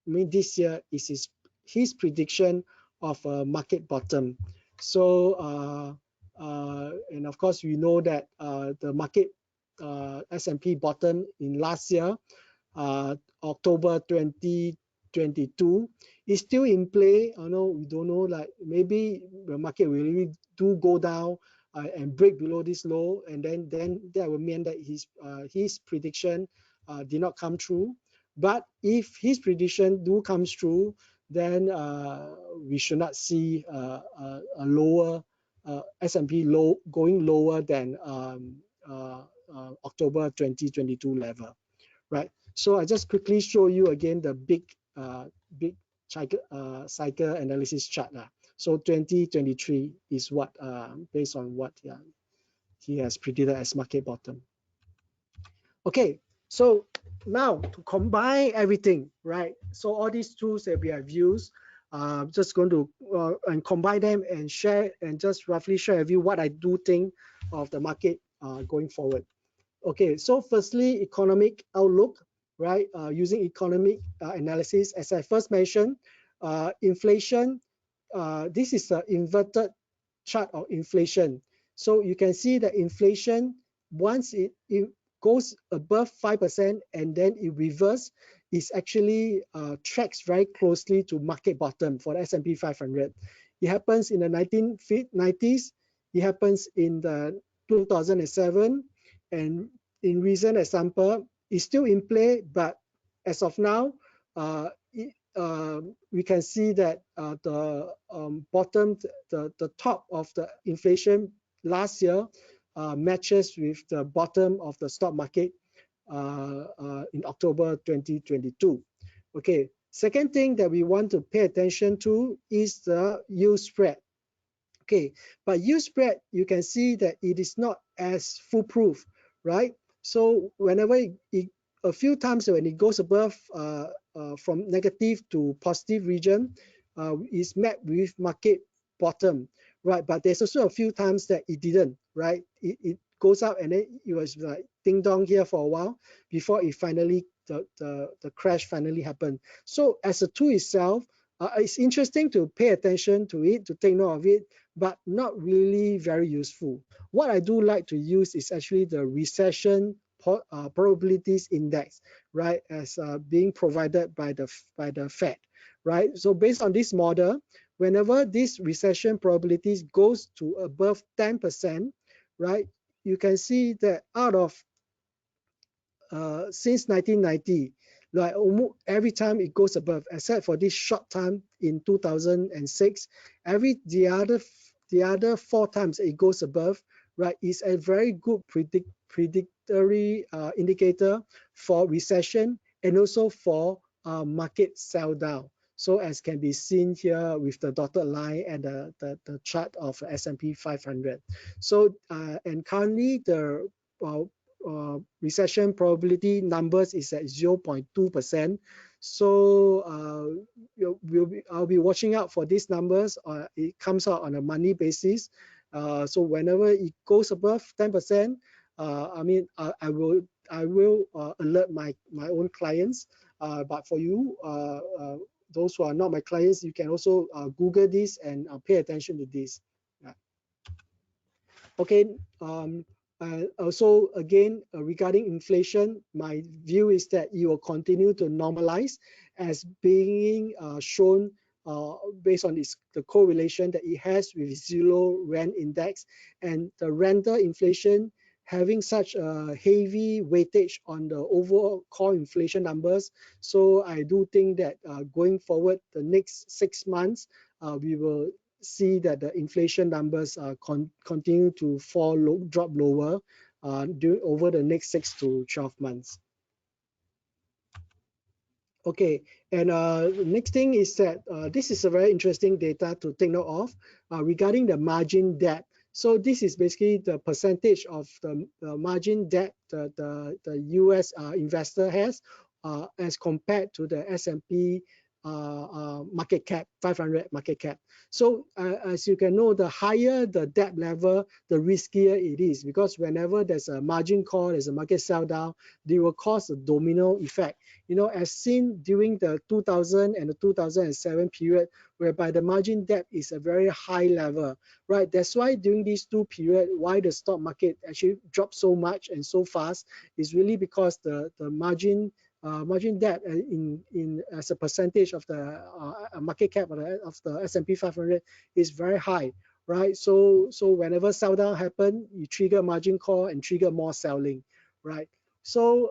this year is his prediction of a market bottom. So, and of course, we know that the market S&P bottom in last year, October 2022, is still in play. I know we don't know, like maybe the market will really do go down and break below this low, and then that will mean that his prediction did not come true. But if his prediction do comes true, then we should not see a lower S&P going lower than October 2022 level, right? So I just quickly show you again the big cycle analysis chart. So 2023 is what based on what he has predicted as market bottom. Okay, so now to combine everything, right? So all these tools that we have used, just going to and combine them and share and just roughly share with you what I do think of the market going forward. Okay, so firstly, economic outlook, right? Using economic analysis, as I first mentioned, inflation. This is an inverted chart of inflation. So you can see that inflation, once it goes above 5% and then it reverses, is actually tracks very closely to market bottom for the S&P 500. It happens in the 1990s. It happens in the 2007. And in recent example, it's still in play, but as of now, we can see that the bottom, the top of the inflation last year matches with the bottom of the stock market in October 2022. Okay, second thing that we want to pay attention to is the yield spread. Okay, but yield spread, you can see that it is not as foolproof, right? So whenever a few times when it goes above from negative to positive region, is met with market bottom, right? But there's also a few times that it didn't, right? It goes up and then it was like ding dong here for a while before it finally the crash finally happened. So as a tool itself, it's interesting to pay attention to it, to take note of it, but not really very useful. What I do like to use is actually the recession probabilities index, right, as being provided by the Fed, right? So based on this model, whenever this recession probabilities goes to above 10%, right, you can see that out of since 1990, like almost every time it goes above, except for this short time in 2006, the other 4 times it goes above, right, is a very good predictory indicator for recession and also for market sell down. So as can be seen here with the dotted line and the chart of S&P 500. So and currently the recession probability numbers is at 0.2%. So I'll be watching out for these numbers. It comes out on a monthly basis. So whenever it goes above 10%, I mean, I will alert my own clients. But for you, those who are not my clients, you can also Google this and pay attention to this. Yeah. Okay. Also, again, regarding inflation, my view is that it will continue to normalize as being shown based on the correlation that it has with zero rent index and the rental inflation having such a heavy weightage on the overall core inflation numbers. So I do think that going forward, the next 6 months, we will see that the inflation numbers continue to drop lower over the next 6 to 12 months. Okay, and the next thing is that this is a very interesting data to take note of regarding the margin debt. So this is basically the percentage of the margin debt the US investor has as compared to the S&P market cap, 500 market cap. So as you can know, the higher the debt level, the riskier it is, because whenever there's a margin call, there's a market sell down, they will cause a domino effect. You know, as seen during the 2000 and the 2007 period, whereby the margin debt is a very high level, right? That's why during these 2 periods, why the stock market actually dropped so much and so fast is really because the margin debt as a percentage of the market cap of the S&P 500 is very high, right? So whenever sell down happen, you trigger margin call and trigger more selling, right? So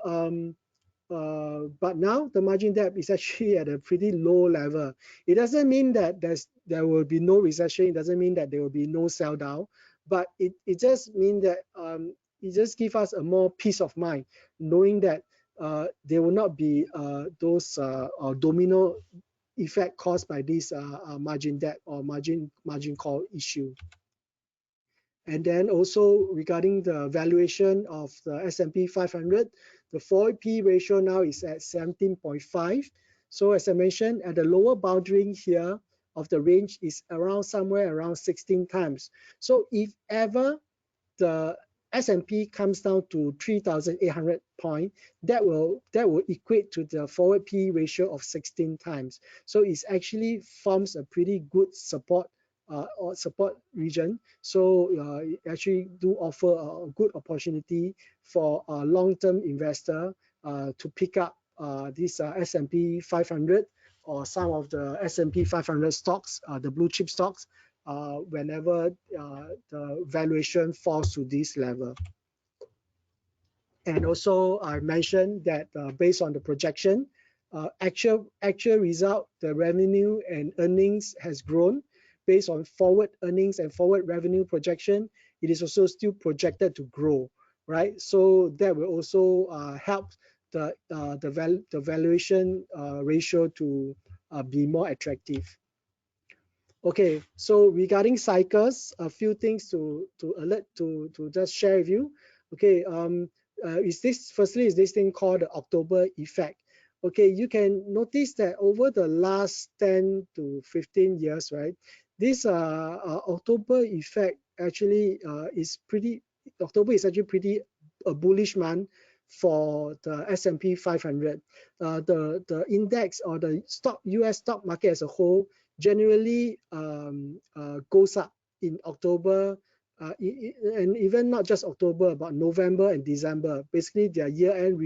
but now the margin debt is actually at a pretty low level. It doesn't mean that there will be no recession. It doesn't mean that there will be no sell down, but it just means that it just gives us a more peace of mind, knowing that there will not be those domino effect caused by this margin debt or margin call issue. And then also regarding the valuation of the S&P 500, the forward P ratio now is at 17.5. So as I mentioned, at the lower boundary here of the range is around somewhere around 16 times. So if ever the S&P comes down to 3,800 points, that will equate to the forward P ratio of 16 times. So it actually forms a pretty good support or support region. So it actually do offer a good opportunity for a long-term investor to pick up this S&P 500 or some of the S&P 500 stocks, the blue chip stocks, whenever the valuation falls to this level. And also I mentioned that based on the projection, actual result, the revenue and earnings has grown. Based on forward earnings and forward revenue projection, it is also still projected to grow, right? So that will also help the valuation ratio to be more attractive. Okay, so regarding cycles, a few things to just share with you. Okay, is this thing called the October effect. Okay, you can notice that over the last 10 to 15 years, right, this October effect actually October is actually pretty a bullish month for the S&P 500. The index or the US stock market as a whole generally goes up in October, and even not just October, but November and December. Basically, their year-end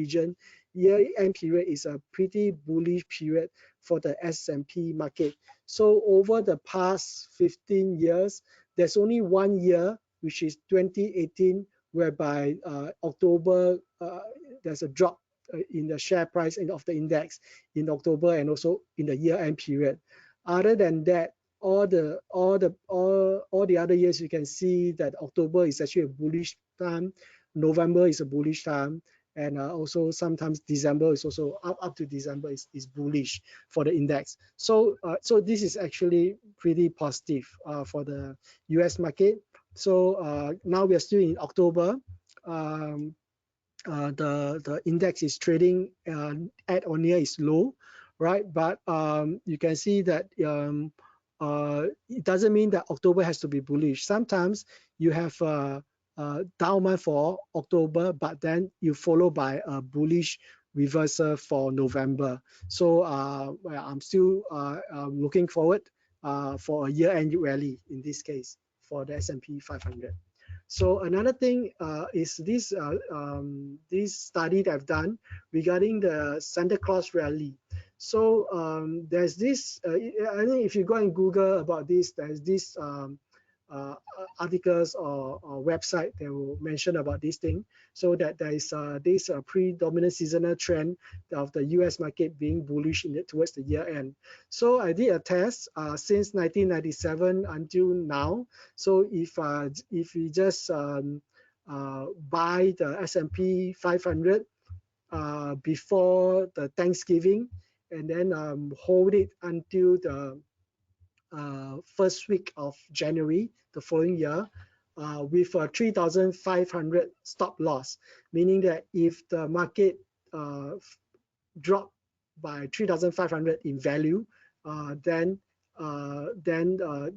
period is a pretty bullish period for the S&P market. So over the past 15 years, there's only 1 year, which is 2018, whereby October there's a drop in the share price of the index in October and also in the year-end period. Other than that, all the other years, you can see that October is actually a bullish time, November is a bullish time, and also sometimes December is also up to December is bullish for the index. So this is actually pretty positive for the US market. So now we are still in October. The index is trading at or near its low, right? But you can see that it doesn't mean that October has to be bullish. Sometimes you have a down month for October, but then you follow by a bullish reversal for November. So I'm still looking forward for a year-end rally in this case for the S&P 500. So another thing is this study that I've done regarding the Santa Claus rally. So there's this, I think if you go and Google about this, there's this articles or website that will mention about this thing. So that there is this predominant seasonal trend of the US market being bullish towards the year end. So I did a test since 1997 until now. So if we just buy the S&P 500 before the Thanksgiving and then hold it until the first week of January the following year with a 3,500 stop loss, meaning that if the market drop by 3,500 in value, then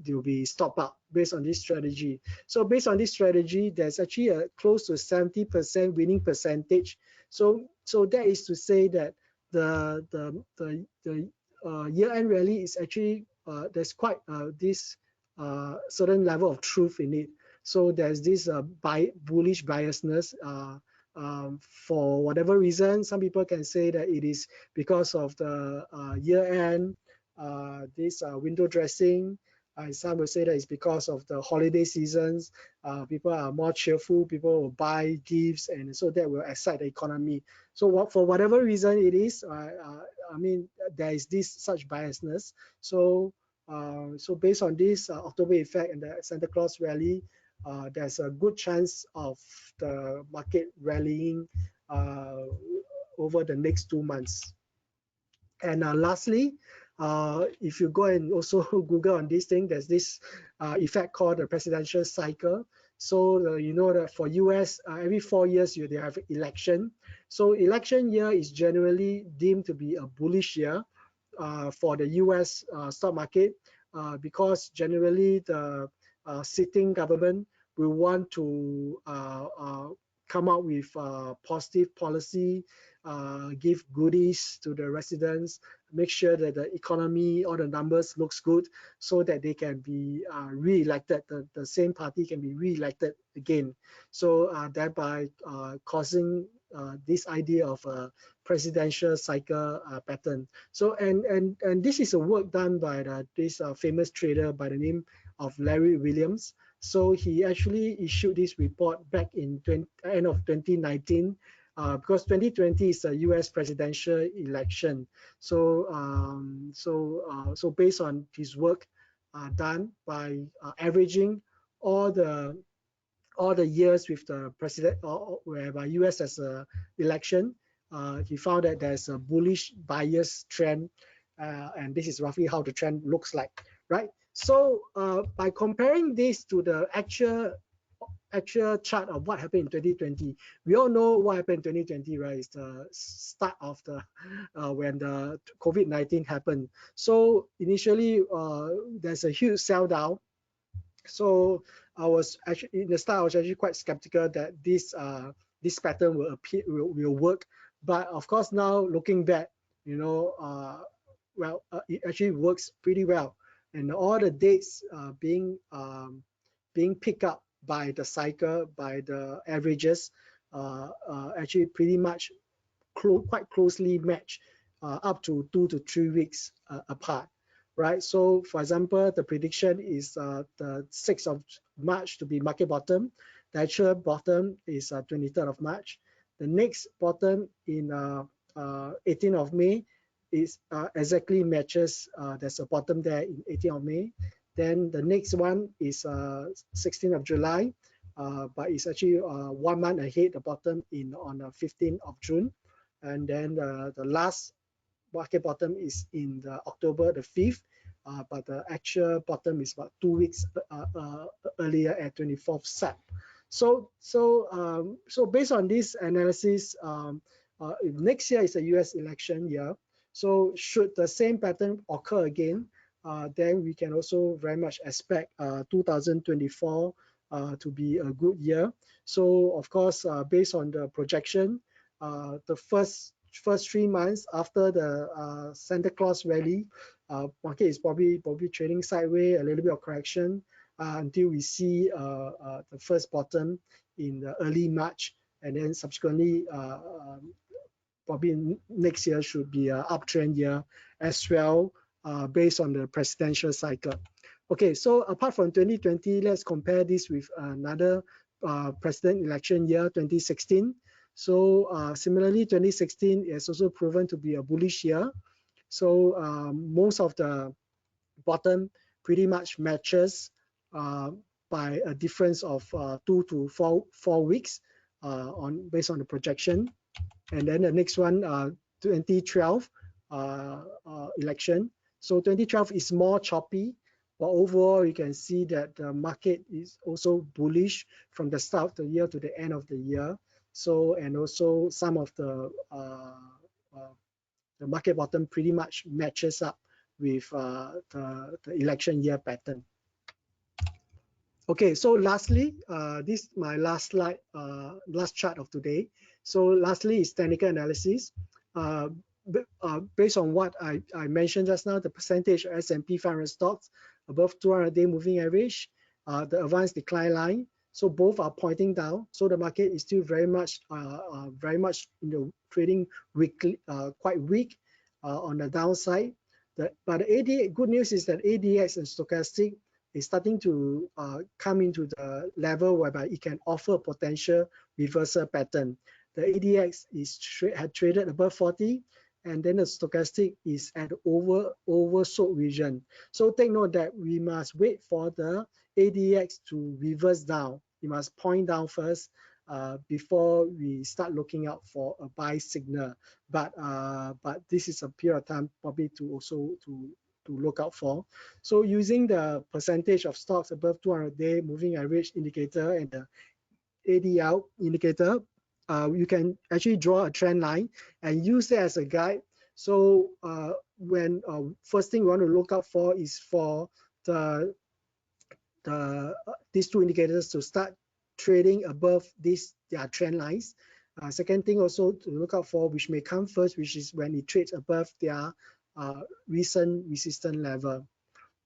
you'll be stop out based on this strategy. So based on this strategy, there's actually a close to 70% winning percentage. So that is to say that the year-end rally is actually there's quite this certain level of truth in it. So there's this bullish biasness. For whatever reason, some people can say that it is because of the year-end, this window dressing. Some will say that it's because of the holiday seasons. People are more cheerful, people will buy gifts, and so that will excite the economy. So for whatever reason it is, I mean, there is this such biasness. So based on this October effect and the Santa Claus rally, there's a good chance of the market rallying over the next 2 months. And lastly, if you go and also Google on this thing, there's this effect called the presidential cycle. So you know that for US, every 4 years they have election. So election year is generally deemed to be a bullish year for the US stock market because generally the sitting government will want to come out with positive policy, give goodies to the residents, make sure that the economy, all the numbers looks good so that they can be re-elected, the same party can be re-elected again. So thereby causing this idea of a presidential cycle pattern. So and this is a work done by this famous trader by the name of Larry Williams. So he actually issued this report back in end of 2019 because 2020 is a US presidential election. So so based on his work done by averaging all the all the years with the president, or whereby US has a election, he found that there's a bullish bias trend, and this is roughly how the trend looks like, right? So by comparing this to the actual chart of what happened in 2020, we all know what happened in 2020, right? It's the start of the when the COVID-19 happened. So initially, there's a huge sell down. So I was actually in the start, I was actually quite skeptical that this pattern will work. But of course, now looking back, you know, it actually works pretty well, and all the dates being picked up by the cycle, by the averages, actually pretty much quite closely match, up to 2 to 3 weeks apart, right? So for example, the prediction is the 6th of March to be market bottom. The actual bottom is 23rd of March. The next bottom in 18th of May is exactly matches. There's a bottom there in 18th of May. Then the next one is 16th of July, but it's actually 1 month ahead, the bottom on 15th of June. And then the last market bottom is in October the 5th, but the actual bottom is about 2 weeks earlier at 24th Sep. So based on this analysis, next year is a US election year. So should the same pattern occur again, then we can also very much expect 2024 to be a good year. So of course, based on the projection, the first 3 months after the Santa Claus rally, market is probably trading sideways, a little bit of correction until we see the first bottom in the early March, and then subsequently probably next year should be an uptrend year as well, based on the presidential cycle. Okay, so apart from 2020, let's compare this with another president election year, 2016. So similarly, 2016 is also proven to be a bullish year. So most of the bottom pretty much matches by a difference of 2 to 4 weeks based on the projection. And then the next one, 2012 election. So 2012 is more choppy, but overall you can see that the market is also bullish from the start of the year to the end of the year. So, and also some of the market bottom pretty much matches up with the election year pattern. Okay, so lastly, this is my last slide, last chart of today. So lastly is technical analysis. Based on what I mentioned just now, the percentage of S&P 500 stocks above 200-day moving average, the advanced decline line. So both are pointing down. So the market is still very much trading weekly, quite weak on the downside. But the good news is that ADX and stochastic is starting to come into the level whereby it can offer potential reversal pattern. The ADX had traded above 40, and then the stochastic is at oversold region. So take note that we must wait for the ADX to reverse down. We must point down first before we start looking out for a buy signal. But this is a period of time probably to also to look out for. So using the percentage of stocks above 200-day moving average indicator and the ADL indicator, you can actually draw a trend line and use that as a guide. So when first thing we want to look out for is for these two indicators to start trading above their trend lines. Second thing also to look out for, which may come first, which is when it trades above their recent resistance level.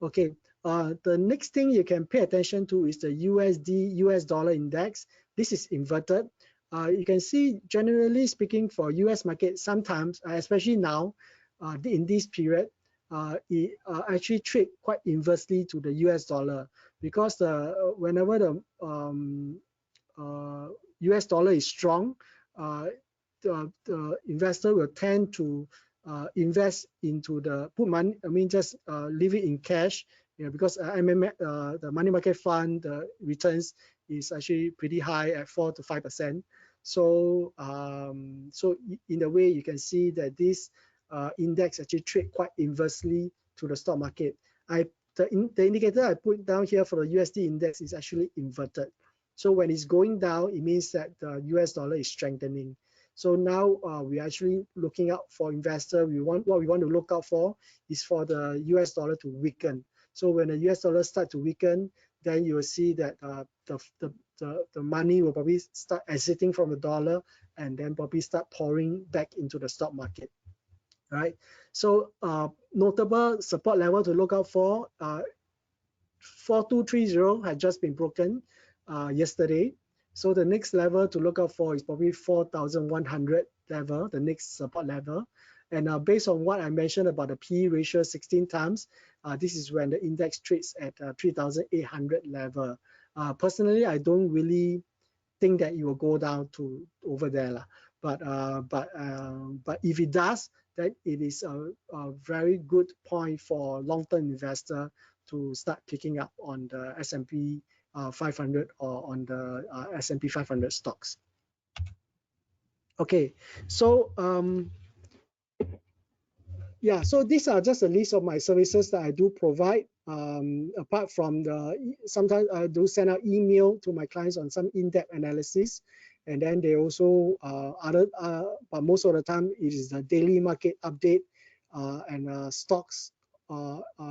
Okay, the next thing you can pay attention to is the US dollar index. This is inverted. You can see, generally speaking, for US market, sometimes, especially now, in this period, it actually trade quite inversely to the US dollar, because whenever the US dollar is strong, the investor will tend to invest into put money, just leave it in cash, because the money market fund, the returns is actually pretty high at 4 to 5%. So so in a way you can see that this index actually trade quite inversely to the stock market. The indicator I put down here for the USD index is actually inverted. So when it's going down, it means that the US dollar is strengthening. So now we're actually looking out for investor. What we want to look out for is for the US dollar to weaken. So when the US dollar start to weaken, then you will see that the money will probably start exiting from the dollar and then probably start pouring back into the stock market. Right. So notable support level to look out for, 4230 had just been broken yesterday. So the next level to look out for is probably 4,100 level, the next support level. And based on what I mentioned about the PE ratio 16 times, this is when the index trades at 3,800 level. Personally, I don't really think that it will go down to over there. But if it does, then it is a very good point for long-term investor to start picking up on the S&P 500 or on the S&P 500 stocks. Okay, so yeah, so these are just a list of my services that I do provide. Apart from sometimes I do send out email to my clients on some in-depth analysis, and then they also but most of the time it is the daily market update and stocks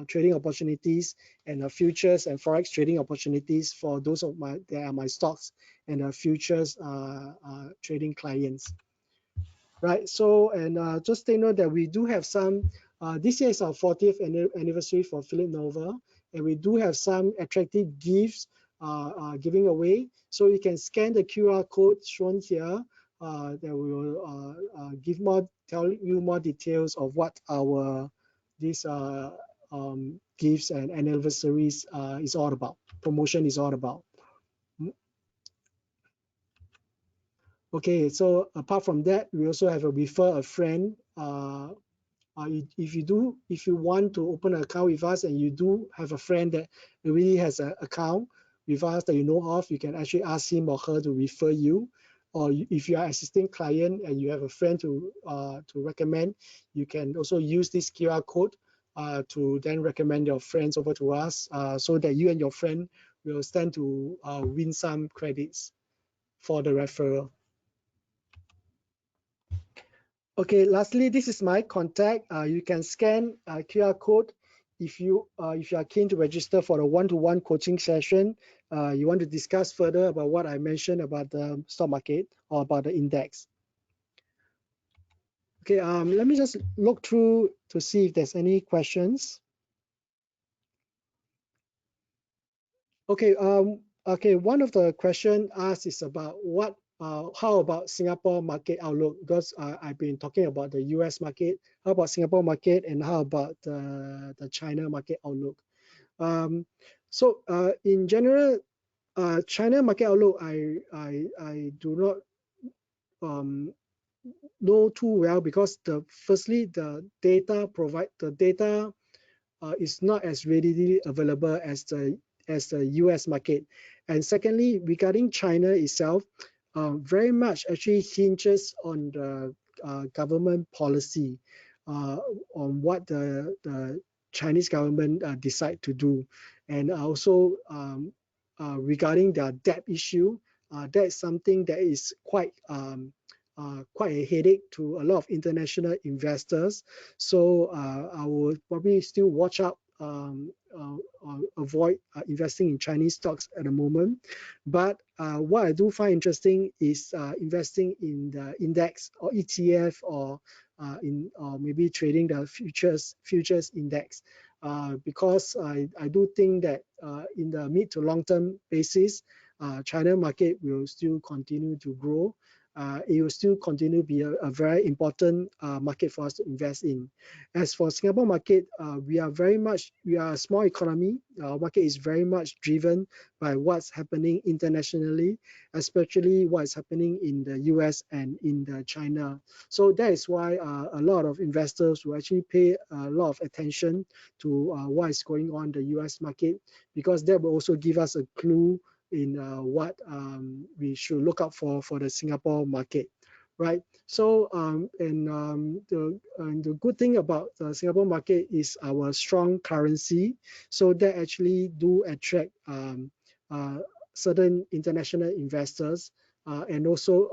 trading opportunities and futures and forex trading opportunities for those of my stocks and futures trading clients. Right, so and just take note that we do have some, this year is our 40th anniversary for Phillip Nova, and we do have some attractive gifts giving away. So you can scan the QR code shown here that will tell you more details of what our these gifts and anniversaries is all about, promotion is all about. Okay, so apart from that, we also have a refer a friend. If you want to open an account with us and you do have a friend that really has an account with us that you know of, you can actually ask him or her to refer you. Or if you are an existing client and you have a friend to recommend, you can also use this QR code to then recommend your friends over to us so that you and your friend will stand to win some credits for the referral. Okay, lastly, this is my contact. You can scan QR code if you are keen to register for a one-to-one coaching session. You want to discuss further about what I mentioned about the stock market or about the index. Okay, let me just look through to see if there's any questions. Okay, okay, one of the question asked is about how about Singapore market outlook, because I've been talking about the US market. How about Singapore market, and how about the China market outlook? So in general, China market outlook, I do not know too well, because firstly the data is not as readily available as the US market, and secondly, regarding China itself, very much actually hinges on the government policy on what the Chinese government decide to do, and also regarding their debt issue, that is something that is quite a headache to a lot of international investors. So I would probably still watch out, avoid investing in Chinese stocks at the moment. But what I do find interesting is investing in the index or ETF, or maybe trading the futures index, because I do think that in the mid to long term basis, China market will still continue to grow. It will still continue to be a very important market for us to invest in. As for Singapore market, we are a small economy. Our market is very much driven by what's happening internationally, especially what's happening in the US and in China. So that is why a lot of investors will actually pay a lot of attention to what is going on in the US market, because that will also give us a clue what we should look out for the Singapore market, right? So the good thing about the Singapore market is our strong currency, so that actually do attract certain international investors, and also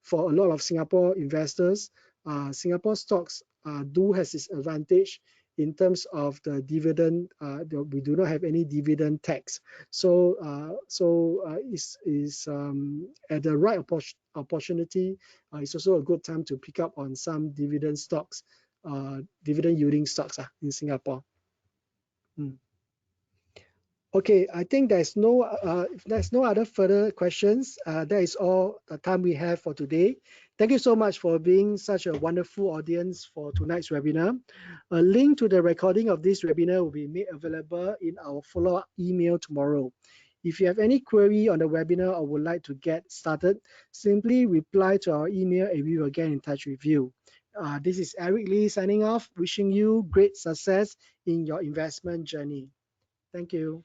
for a lot of Singapore investors, Singapore stocks do has its advantage in terms of the dividend. We do not have any dividend tax, so is at the right opportunity. It's also a good time to pick up on some dividend stocks, dividend yielding stocks in Singapore. Okay, I think if there's no other further questions, that is all the time we have for today. Thank you so much for being such a wonderful audience for tonight's webinar. A link to the recording of this webinar will be made available in our follow-up email tomorrow. If you have any query on the webinar or would like to get started, simply reply to our email and we will get in touch with you. This is Eric Lee signing off, wishing you great success in your investment journey. Thank you.